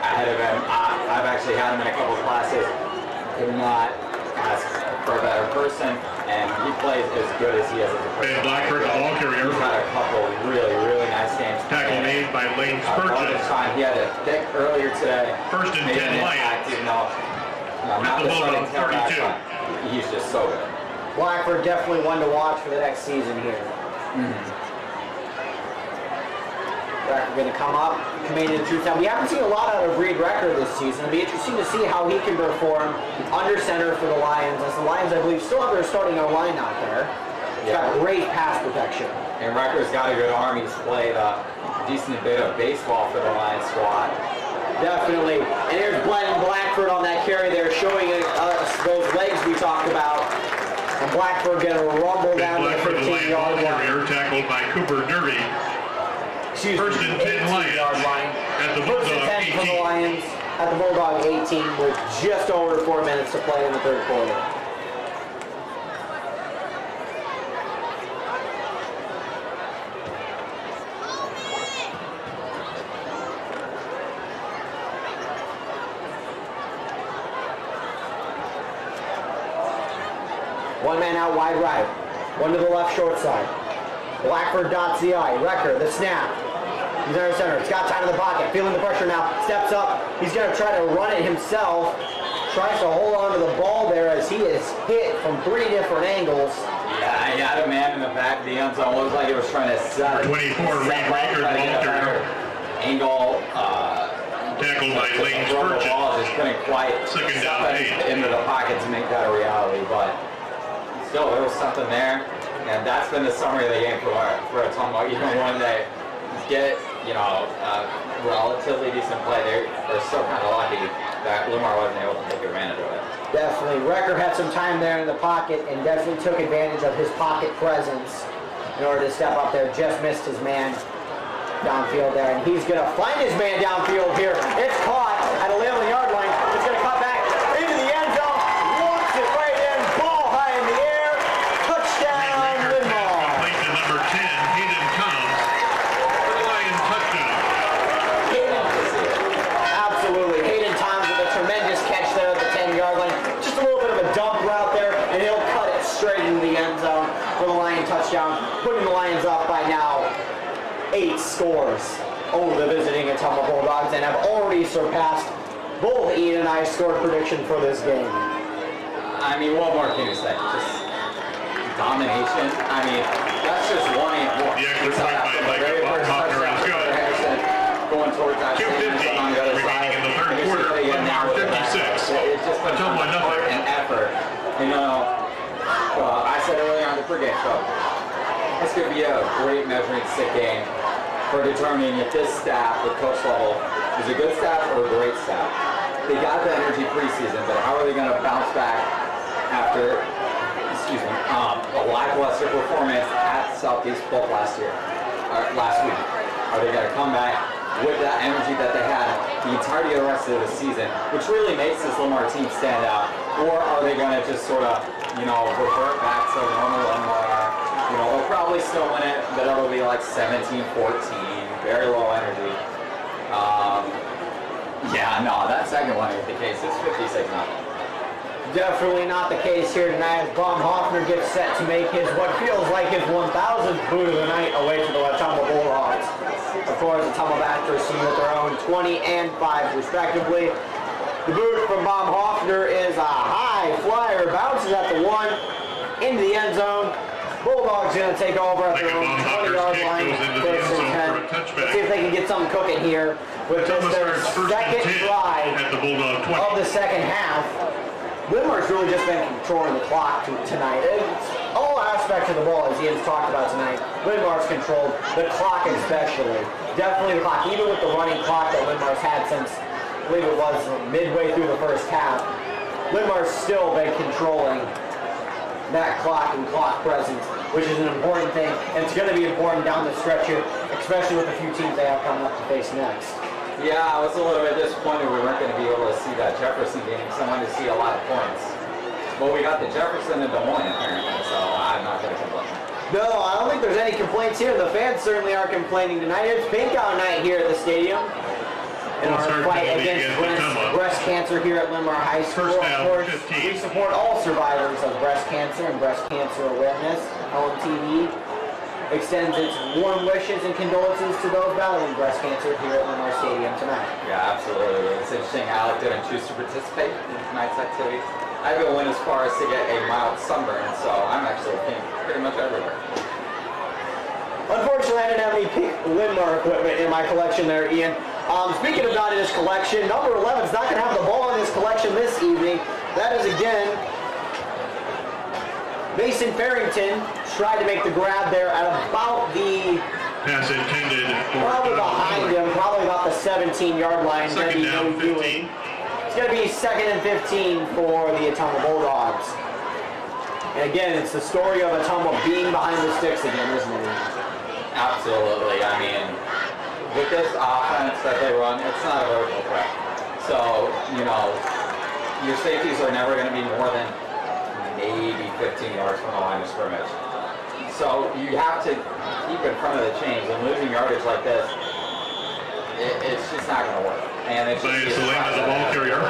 ahead of him. I've actually had him in a couple of classes. Could not ask for a better person, and he plays as good as he is as a person. Ben Blackford, the ball carrier. He's had a couple really, really nice games. Tackle made by Lane Spurgeon. He had a pick earlier today. First and 10 Lions. Even though, not the starting tailback, he's just so good. Blackford definitely one to watch for the next season here. Recker going to come up, command in the truth. Now, we haven't seen a lot out of Reed Recker this season. It'll be interesting to see how he can perform under center for the Lions, as the Lions, I believe, still have their starting O-line out there. He's got great pass protection. And Recker's got a good arm. He's played a decent bit of baseball for the Lions squad. Definitely. And here's Glenn Blackford on that carry there, showing us those legs we talked about. And Blackford going to rumble down the 15-yard line. Tackled by Cooper Derby. First and 10 Lions line. At the First and 10 for the Lions at the Bulldog 18 with just over 4 minutes to play in the third quarter. One man out wide right. One to the left short side. Blackford dots the I. Recker, the snap. He's under center. He's got time in the pocket. Feeling the pressure now. Steps up. He's going to try to run it himself. Tries to hold on to the ball there as he is hit from 3 different angles. Yeah, he had a man in the back of the end zone. Looks like he was trying to set 24, Reed Recker, Walter. Angle. Tackled by Lane Spurgeon. The ball just couldn't quite Second down 8. into the pocket to make that a reality, but still, there was something there. And that's been the summary of the game for Ottumwa. Even when they get, relatively decent play, they're still kind of lucky that Linn-Mar wasn't able to take advantage of it. Definitely. Recker had some time there in the pocket and definitely took advantage of his pocket presence in order to step up there. Just missed his man downfield there, and he's going to find his man downfield here. It's caught at a 11-yard line. It's going to cut back into the end zone. Walks it right in. Ball high in the air. Touchdown, Linn-Mar. Complete to number 10, Hayden Combs, for the Lions touchdown. Absolutely. Hayden Toms with a tremendous catch there at the 10-yard line. Just a little bit of a dump route there, and he'll cut it straight into the end zone for the Lion touchdown, putting the Lions up by now 8 scores over the visiting Ottumwa Bulldogs, and have already surpassed both Ian and I's score prediction for this game. I mean, what more can you say? Just domination. I mean, that's just one and one. The extra point by Hoffner is good. Going towards that 2:50 remaining in the third quarter. Linn-Mar 56. Ottumwa nothing. And effort. I said earlier on the pregame show, this could be a great measuring stick game for determining if this staff, the coach level, is a good staff or a great staff. They got the energy preseason, but how are they going to bounce back after, a lackluster performance at Southeast Bowl last week? Are they going to come back with that energy that they had the entirety of the rest of the season, which really makes this Linn-Mar team stand out? Or are they going to just sort of, revert back to normal Linn-Mar? They'll probably still win it, but it'll be like 17-14, very low energy. That second one is the case. It's 56-0. Definitely not the case here tonight as Bob Hoffner gets set to make his what feels like his 1,000th boot of the night away to the Ottumwa Bulldogs. Of course, the Ottumwa Bachelors team with their own 20 and 5 respectively. The boot from Bob Hoffner is a high flyer, bounces at the 1 into the end zone. Bulldogs going to take over at their own 20-yard line. First and 10. Let's see if they can get something cooking here with just their second drive at the Bulldog 20. of the second half. Linn-Mar's really just been controlling the clock tonight. It's all aspects of the ball, as Ian's talked about tonight. Linn-Mar's controlled the clock especially. Definitely the clock, even with the running clock that Linn-Mar's had since, I believe it was midway through the first half. Linn-Mar's still been controlling that clock and clock presence, which is an important thing, and it's going to be important down the stretch here, especially with the few teams they have coming up to face next. Yeah, I was a little bit disappointed we weren't going to be able to see that Jefferson game, because I wanted to see a lot of points. Well, we got the Jefferson and Des Moines apparently, so I'm not going to complain. No, I don't think there's any complaints here. The fans certainly aren't complaining tonight. It's pink out night here at the stadium. In our fight against breast cancer here at Linn-Mar High School. First down, of course, 15. we support all survivors of breast cancer and breast cancer awareness. LMTV extends its warm wishes and condolences to those battling breast cancer here at Linn-Mar Stadium tonight. Yeah, absolutely. It's interesting. Alec didn't choose to participate in tonight's activity. I even went as far as to get a mild sunburn, so I'm actually pink pretty much everywhere. Unfortunately, I didn't have any pink Linn-Mar equipment in my collection there, Ian. Speaking of not in his collection, number 11 is not going to have the ball in his collection this evening. That is, again, Mason Farrington tried to make the grab there at about the... Pass intended for probably behind him, probably about the 17-yard line. Second down, 15. It's going to be 2nd and 15 for the Ottumwa Bulldogs. And again, it's the story of Ottumwa being behind the sticks again, isn't it? Absolutely. I mean, with this offense that they run, it's not a vertical threat. So, you know, your safeties are never going to be more than maybe 15 yards from the line of scrimmage. So you have to keep in front of the chains, and losing yardage like this, it's just not going to work. And it's just Salima, the ball carrier.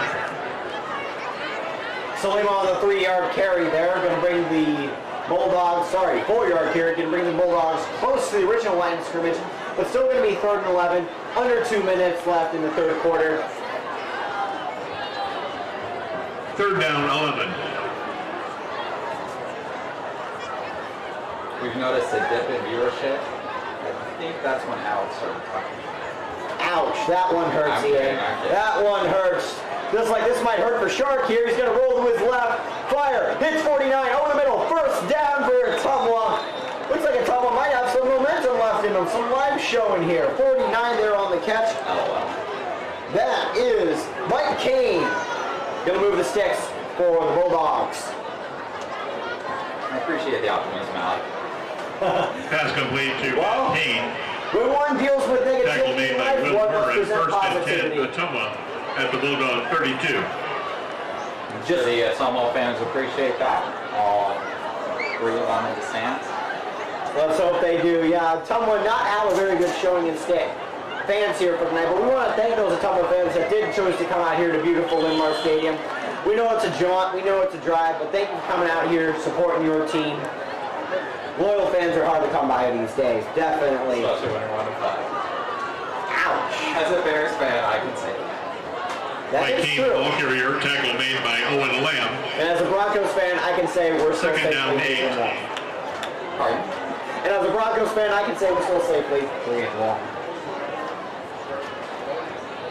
Salima on the 3-yard carry there, going to bring the Bulldogs, 4-yard carry, going to bring the Bulldogs close to the original line of scrimmage, but still going to be 3rd and 11, under 2 minutes left in the 3rd quarter. 3rd down, 11. We've noticed a dip in viewership. I think that's when Alex started talking. Ouch, that one hurts, Ian. That one hurts. Just like this might hurt for Shark here. He's going to roll to his left. Fire. Hits 49 over the middle. 1st down for Ottumwa. Looks like Ottumwa might have some momentum left in them. Some live showing here. 49 there on the catch. LOL. That is Mike Kane. Going to move the sticks for the Bulldogs. I appreciate the optimism, Alex. Pass complete to Kane. When one deals with Tackle made negativity, by life one must Linn-Mar at present 1st and 10. positivity. Ottumwa at the Bulldog 32. Just the Ottumwa fans appreciate that. All 3 of them in the stands. Let's hope they do. Yeah, Ottumwa not have a very good showing in state fans here for tonight, but we want to thank those Ottumwa fans that did choose to come out here to beautiful Linn-Mar Stadium. We know it's a jaunt, we know it's a drive, but thank you for coming out here, supporting your team. Loyal fans are hard to come by these days, definitely. Especially when you're 1-5. Ouch. As a Bears fan, I can say that. That Mike is Kane, true. ball carrier, tackle made by Owen Lamb. And as a Broncos fan, I can say we're still 2nd down, safely 8. 3-1. Pardon? And as a Broncos fan, I can say we're still safely 3-1.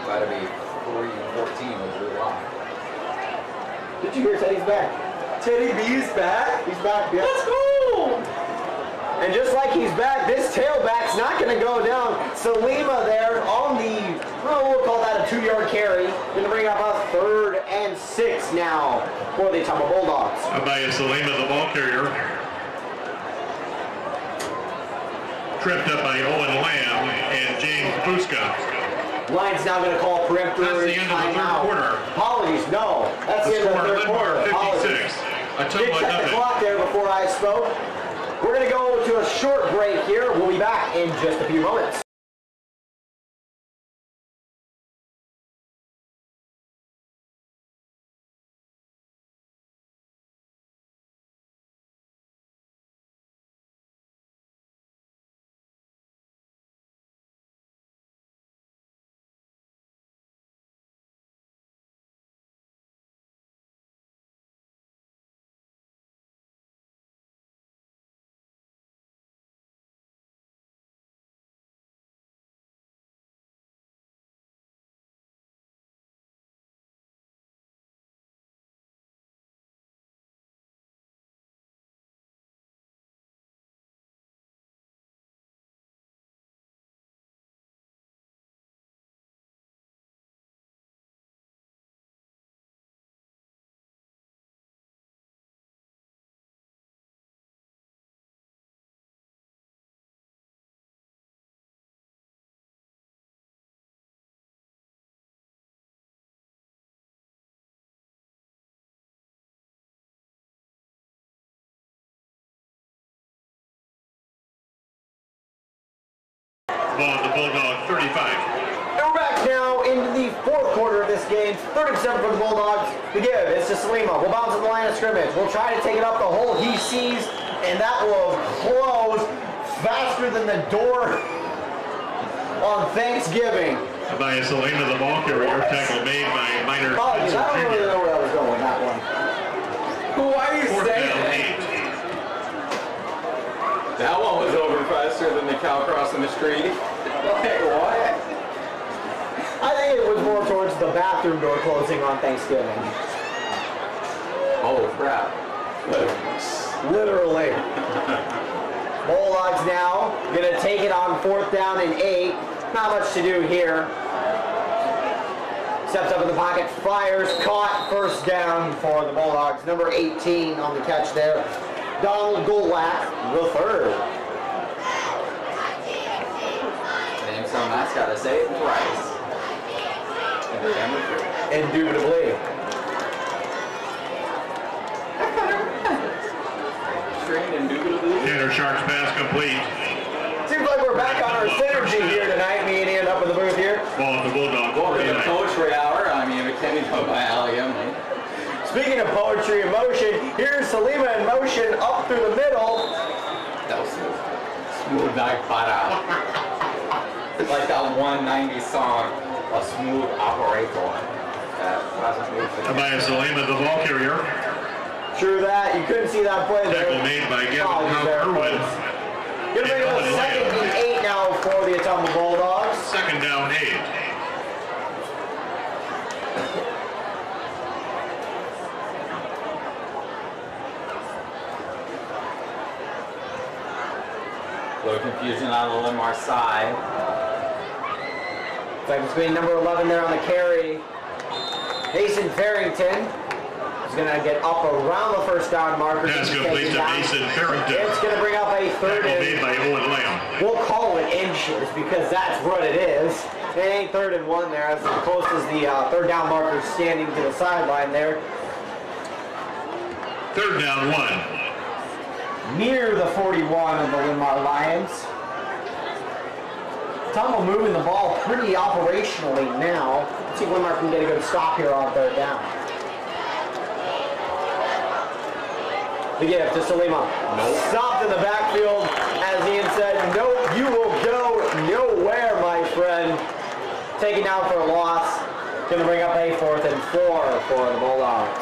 Got to be 3-14 was really long. Did you hear Teddy's back? Teddy B's back? He's back, yeah. Let's go! And just like he's back, this tailback's not going to go down. Salima there on the, well, we'll call that a 2-yard carry. Going to bring up a 3rd and 6 now for the Ottumwa Bulldogs. By Salima, the ball carrier. Tripped up by Owen Lamb and James Buska. Lions now going to call peremptory That's the end of the 3rd timeout. quarter. Apologies, no. That's the end of the 3rd quarter. Linn-Mar 56. Did Ottumwa check the nothing. clock there before I spoke. We're going to go to a short break here. We'll be back in just a few moments. Ball at the Bulldog 35. And we're back now into the fourth quarter of this game. 37 for the Bulldogs. The give is to Salima. We'll bounce at the line of scrimmage. We'll try to take it up the hole he sees, and that will close faster than the door on Thanksgiving. By Salima, the ball carrier. Tackle made by Minor Apologies, I don't really know where I was going with that one. Why are you Fourth saying down, that? 8. That one was over faster than the cow crossing the street. Like, what? I think it was more towards the bathroom door closing on Thanksgiving. Oh, crap. Literally. Bulldogs now gonna take it on 4th down and 8. Not much to do here. Steps up in the pocket, fires, caught, 1st down for the Bulldogs. Number 18 on the catch there. Donald Golak, the 3rd. Name some mascot to say it twice. Indubitably. Strained indubitably. Tanner Shark's pass complete. Seems like we're back on our synergy here tonight, me and Ian up in the booth here. Ball at the Bulldog Welcome to 49. Poetry Hour. I'm Ian McKinney, joined by Ali Emily. Speaking of poetry in motion, here's Salima in motion up through the middle. That was smooth. Smooth like butter. It's like that 190 song, A Smooth Operator. That wasn't moved for By Salima, the ball carrier. True that. You couldn't see that play there. Tackle made by Gavin Apologies there, Irwin. folks. Gonna bring up a 2nd and 8 now for the Ottumwa Bulldogs. 2nd down, 8. A little confusion on the Linn-Mar side. Like between number 11 there on the carry. Mason Farrington is going to get up around the 1st down marker. Pass complete to Mason Farrington. It's going to bring up a 3rd Tackle made and by Owen Lamb. we'll call it inches because that's what it is. It ain't 3rd and 1 there. That's as close as the 3rd down marker standing to the sideline there. 3rd down, 1. Near the 41 of the Linn-Mar Lions. Ottumwa moving the ball pretty operationally now. Let's see if Linn-Mar can get a good stop here on 3rd down. The gift to Salima. Nope. Stopped in the backfield. As Ian said, nope, you will go nowhere, my friend. Taken down for a loss. Going to bring up a 4th and 4 for the Bulldogs.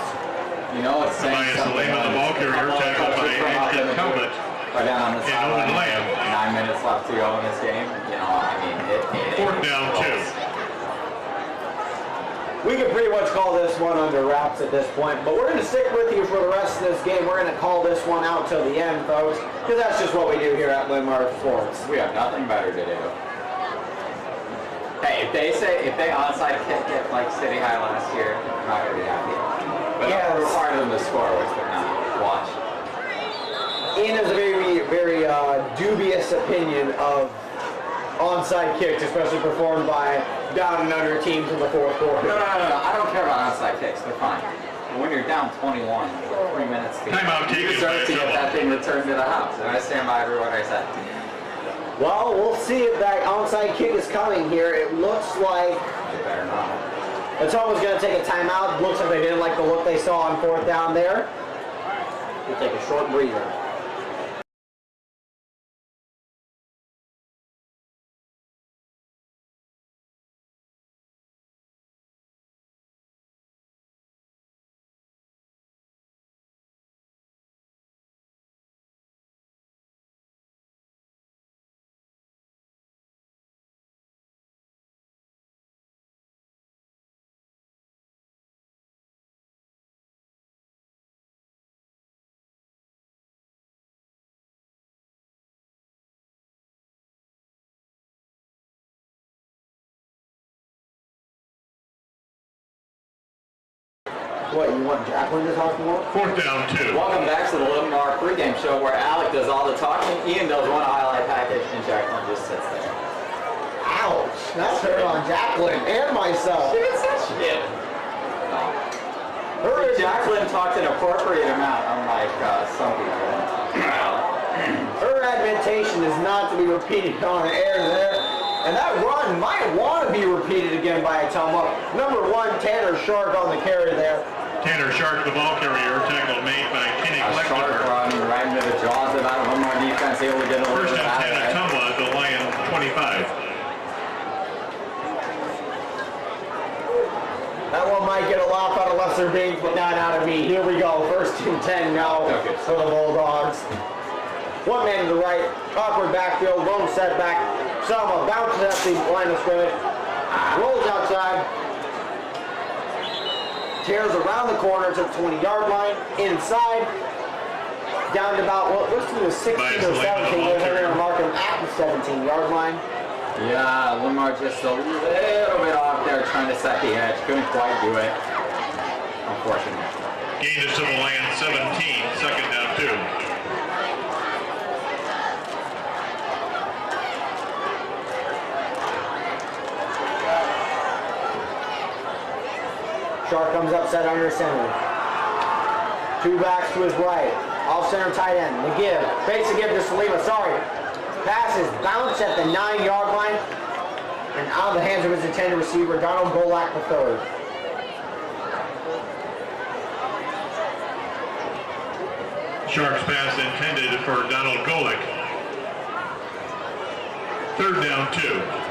You know, it's saying By something. Salima, the ball carrier. Tackled by Edson Talbot. Right down on the And Owen sideline. Lamb. 9 minutes left to go in this game. You know, I mean, it 4th down, 2. We can pretty much call this one under wraps at this point, but we're going to stick with you for the rest of this game. We're going to call this one out till the end, folks, because that's just what we do here at Linn-Mar Sports. We have nothing better to do. Hey, if they onside kick it like City High last year, I'm not going to be happy. But Yes. I'm requiring them to score, which they're not. Watch. Ian has a very, very dubious opinion of onside kicks, especially performed by down and under teams in the 4th quarter. No. I don't care about onside kicks. They're fine. But when you're down 21, 3 minutes to Timeout you taken deserve by to get Ottumwa. that thing returned to the house. And I stand by every word I said. Well, we'll see if that onside kick is coming here. It looks like You better not. Ottumwa's going to take a timeout. Looks like they didn't like the look they saw on 4th down there. We'll take a short breather. What, you want Jacqueline to talk more? 4th down, 2. Welcome back to the Linn-Mar pregame show where Alec does all the talking, Ian does one highlight package, and Jacqueline just sits there. Ouch! That's hurt on Jacqueline and myself. She gets that shit. No. Jacqueline talked an appropriate amount, unlike some people. Her admonition is not to be repeated on air there. And that run might want to be repeated again by Ottumwa. Number 1, Tanner Shark on the carry there. Tanner Shark, the ball carrier, tackle made by Kenny Shark Lechner. run right into the jaws of that Linn-Mar defense, able to get a little First bit and of 10, that. Ottumwa at the Lion 25. That one might get a laugh out of lesser beings, but not out of me. Here we go. First and 10 now for the Bulldogs. One man to the right, awkward backfield, lone setback. Selma bounces at the line of scrimmage, rolls outside, tears around the corner to the 20-yard line, inside, down to about what looks to be the 16 or 17. They're going to mark him at the 17-yard line. Yeah, Linn-Mar just a little bit off there trying to set the edge. Couldn't quite do it. Unfortunately. Gain to the Lion 17, second down 2. Shark comes up set under center. 2 backs to his right. Off center tight end. The give. Fakes the give to Salima. Sorry. Passes bounce at the 9-yard line and out of the hands of his intended receiver, Donald Golak III. Sharks pass intended for Donald Golick. Third down 2.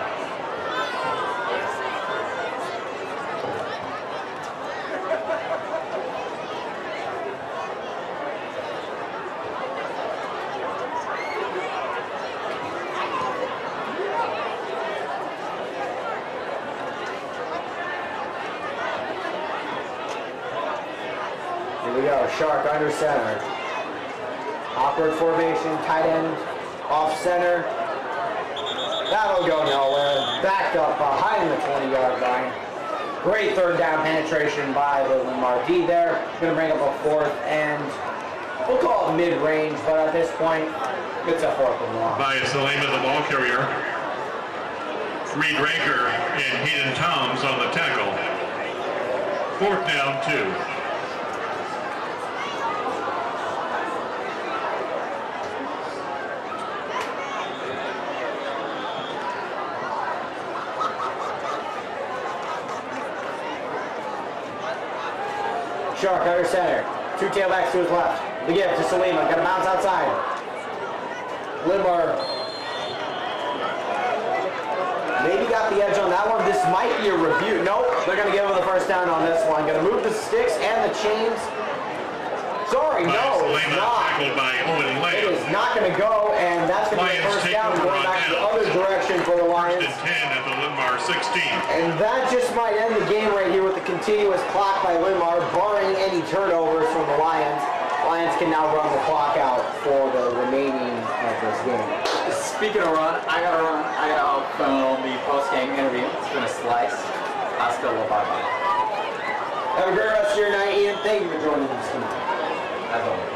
Here we go. Shark under center. Awkward formation, tight end, off center. That'll go nowhere. Backed up behind the 20-yard line. Great third down penetration by the Linn-Mar D there. Going to bring up a 4th and we'll call it mid-range, but at this point, it's a 4th and long. By Salima, the ball carrier. Reed Ranker and Hayden Toms on the tackle. Fourth down 2. Shark under center. 2 tailbacks to his left. The give to Salima. Got to bounce outside. Linn-Mar maybe got the edge on that one. This might be a review. Nope. They're going to give him the first down on this one. Going to move the sticks and the chains. Sorry, no, it's not. Tackled by Owen Lay. It is not going to go, and that's going to be the first down going back the other direction for the Lions. First and 10 at the Linn-Mar 16. And that just might end the game right here with the continuous clock by Linn-Mar, barring any turnovers from the Lions. Lions can now run the clock out for the remaining of this game. Speaking of run, I gotta film the post-game interview. It's been a slice. Hasta la bye-bye. Have a great rest of your night, Ian. Thank you for joining us tonight. As always.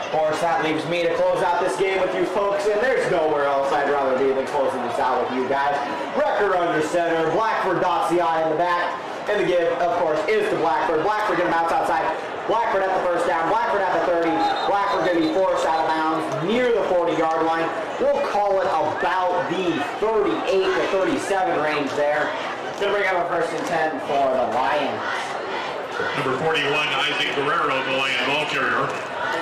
Of course, that leaves me to close out this game with you folks, and there's nowhere else I'd rather be than closing this out with you guys. Record under center, Blackford dots the I in the back, and the give, of course, is to Blackford. Blackford gonna bounce outside. Blackford at the first down, Blackford at the 30. Blackford gonna be forced out of bounds near the 40-yard line. We'll call it about the 38 to 37 range there. Gonna bring up a first and 10 for the Lions. Number 41, Isaac Guerrero, the Lion ball carrier.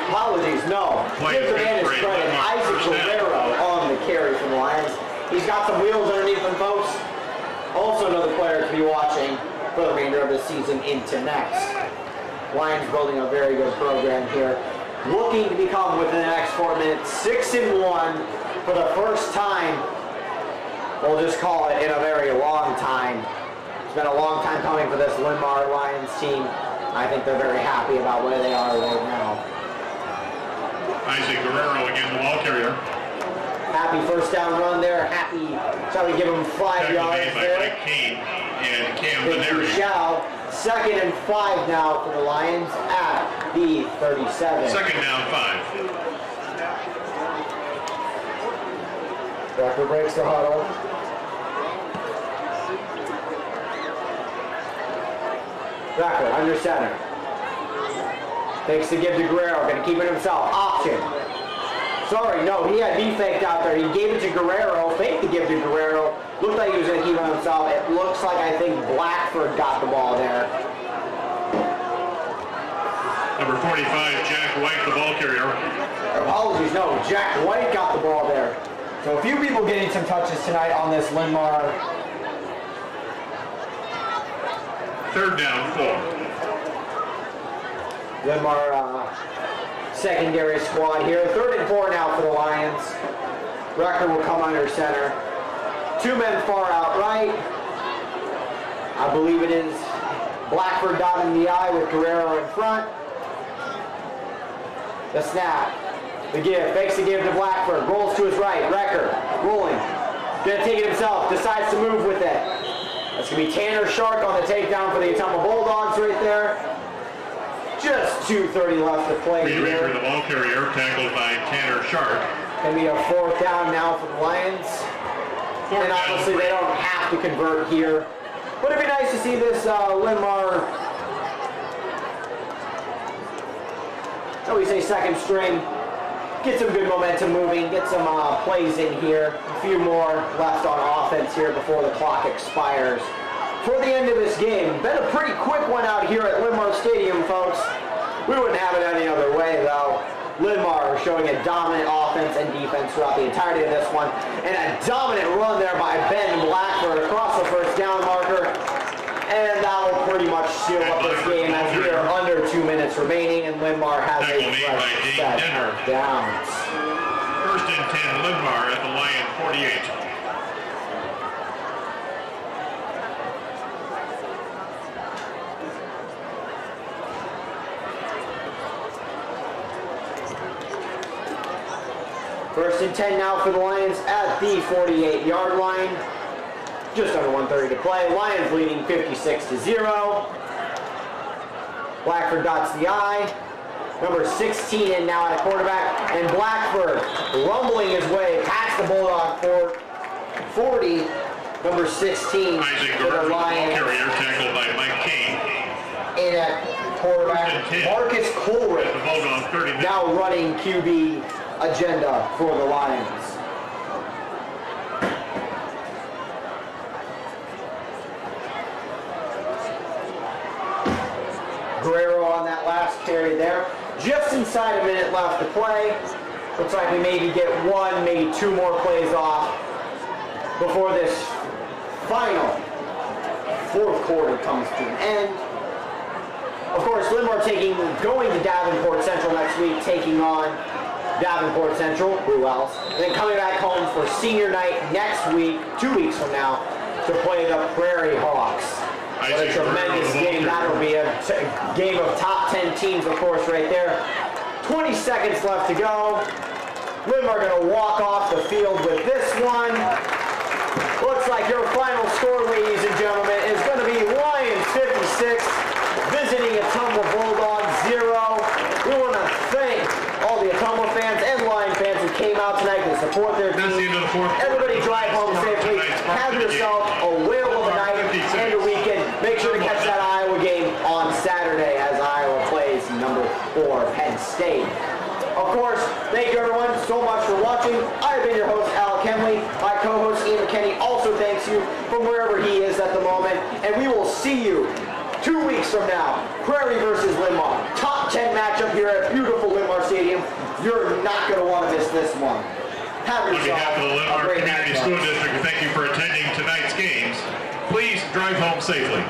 Apologies, no. Give the man his credit. Isaac Guerrero on the carry for the Lions. He's got some wheels underneath him, folks. Also another player to be watching for the remainder of the season into next. Lions building a very good program here. Looking to become, within the next 4 minutes, 6-1 for the first time. We'll just call it in a very long time. It's been a long time coming for this Linn-Mar Lions team. I think they're very happy about where they are right now. Isaac Guerrero again, the ball carrier. Happy first down run there. Happy, shall we give him 5 yards By there? Mike Kane and Cam Thank you, Benary. shall. 2nd and 5 now for the Lions at the 37. Second down 5. Rucker breaks the huddle. Rucker under center. Takes the give to Guerrero, going to keep it himself. Option. Sorry, no, he had me faked out there. He gave it to Guerrero, faked to give to Guerrero. Looked like he was going to keep it himself. It looks like, I think, Blackford got the ball there. Number 45, Jack White, the ball carrier. Apologies, no, Jack White got the ball there. So a few people getting some touches tonight on this Linn-Mar. Third down, 4. Linn-Mar secondary squad here. 3rd and 4 now for the Lions. Record will come under center. 2 men far out right. I believe it is Blackford dotting the I with Guerrero in front. The snap. The give. Fakes the give to Blackford. Rolls to his right. Record. Rolling. Gonna take it himself. Decides to move with it. That's gonna be Tanner Shark on the takedown for the Ottumwa Bulldogs right there. Just 2:30 left to play Reed here. Raker, the ball carrier, tackled by Tanner Shark. Gonna be a 4th down now for the Lions. And obviously they don't have to convert here. But it'd be nice to see this Linn-Mar, shall we say, second string, get some good momentum moving, get some plays in here. A few more left on offense here before the clock expires. For the end of this game, been a pretty quick one out here at Linn-Mar Stadium, folks. We wouldn't have it any other way, though. Linn-Mar showing a dominant offense and defense throughout the entirety of this one. And a dominant run there by Ben Blackford across the first down marker. And that will pretty much seal up this game as we are under 2 minutes remaining, and Linn-Mar has a fresh set of downs. 1st and 10, Linn-Mar at the Lion 48. First and 10 now for the Lions at the 48-yard line. Just under 1:30 to play. Lions leading 56-0. Blackford dots the I. Number 16 in now at quarterback. And Blackford rumbling his way past the Bulldog for 40. Number 16 Isaac for the Guerrero, ball Lions. carrier, tackled by Mike Kane. In at quarterback, Marcus Coleridge. The Bulldog 30 minutes. Now running QB agenda for the Lions. Guerrero on that last carry there. Just inside a minute left to play. Looks like we maybe get 1, maybe 2 more plays off before this final 4th quarter comes to an end. Of course, Linn-Mar going to Davenport Central next week, taking on Davenport Central, who else? Then coming back home for senior night next week, 2 weeks from now, to play the Prairie Hawks. What a tremendous game that'll be. A game of top 10 teams, of course, right there. 20 seconds left to go. Linn-Mar going to walk off the field with this one. Looks like your final score, ladies and gentlemen, is going to be Lions 56, visiting Ottumwa Bulldogs 0. We want to thank all the Ottumwa fans and Lion fans who came out tonight to support their team. Everybody drive home safely. Have yourself a whale of a night and a weekend. Make sure to catch that Iowa game on Saturday as Iowa plays number 4 Penn State. Of course, thank you everyone so much for watching. I've been your host, Alec Hemley. My co-host, Ian McKinney, also thanks you from wherever he is at the moment. And we will see you 2 weeks from now. Prairie versus Linn-Mar. Top 10 matchup here at beautiful Linn-Mar Stadium. You're not going to want to miss this one. Have On yourself behalf of the a Linn-Mar great Community matchup. School District, thank you for attending tonight's games. Please drive home safely.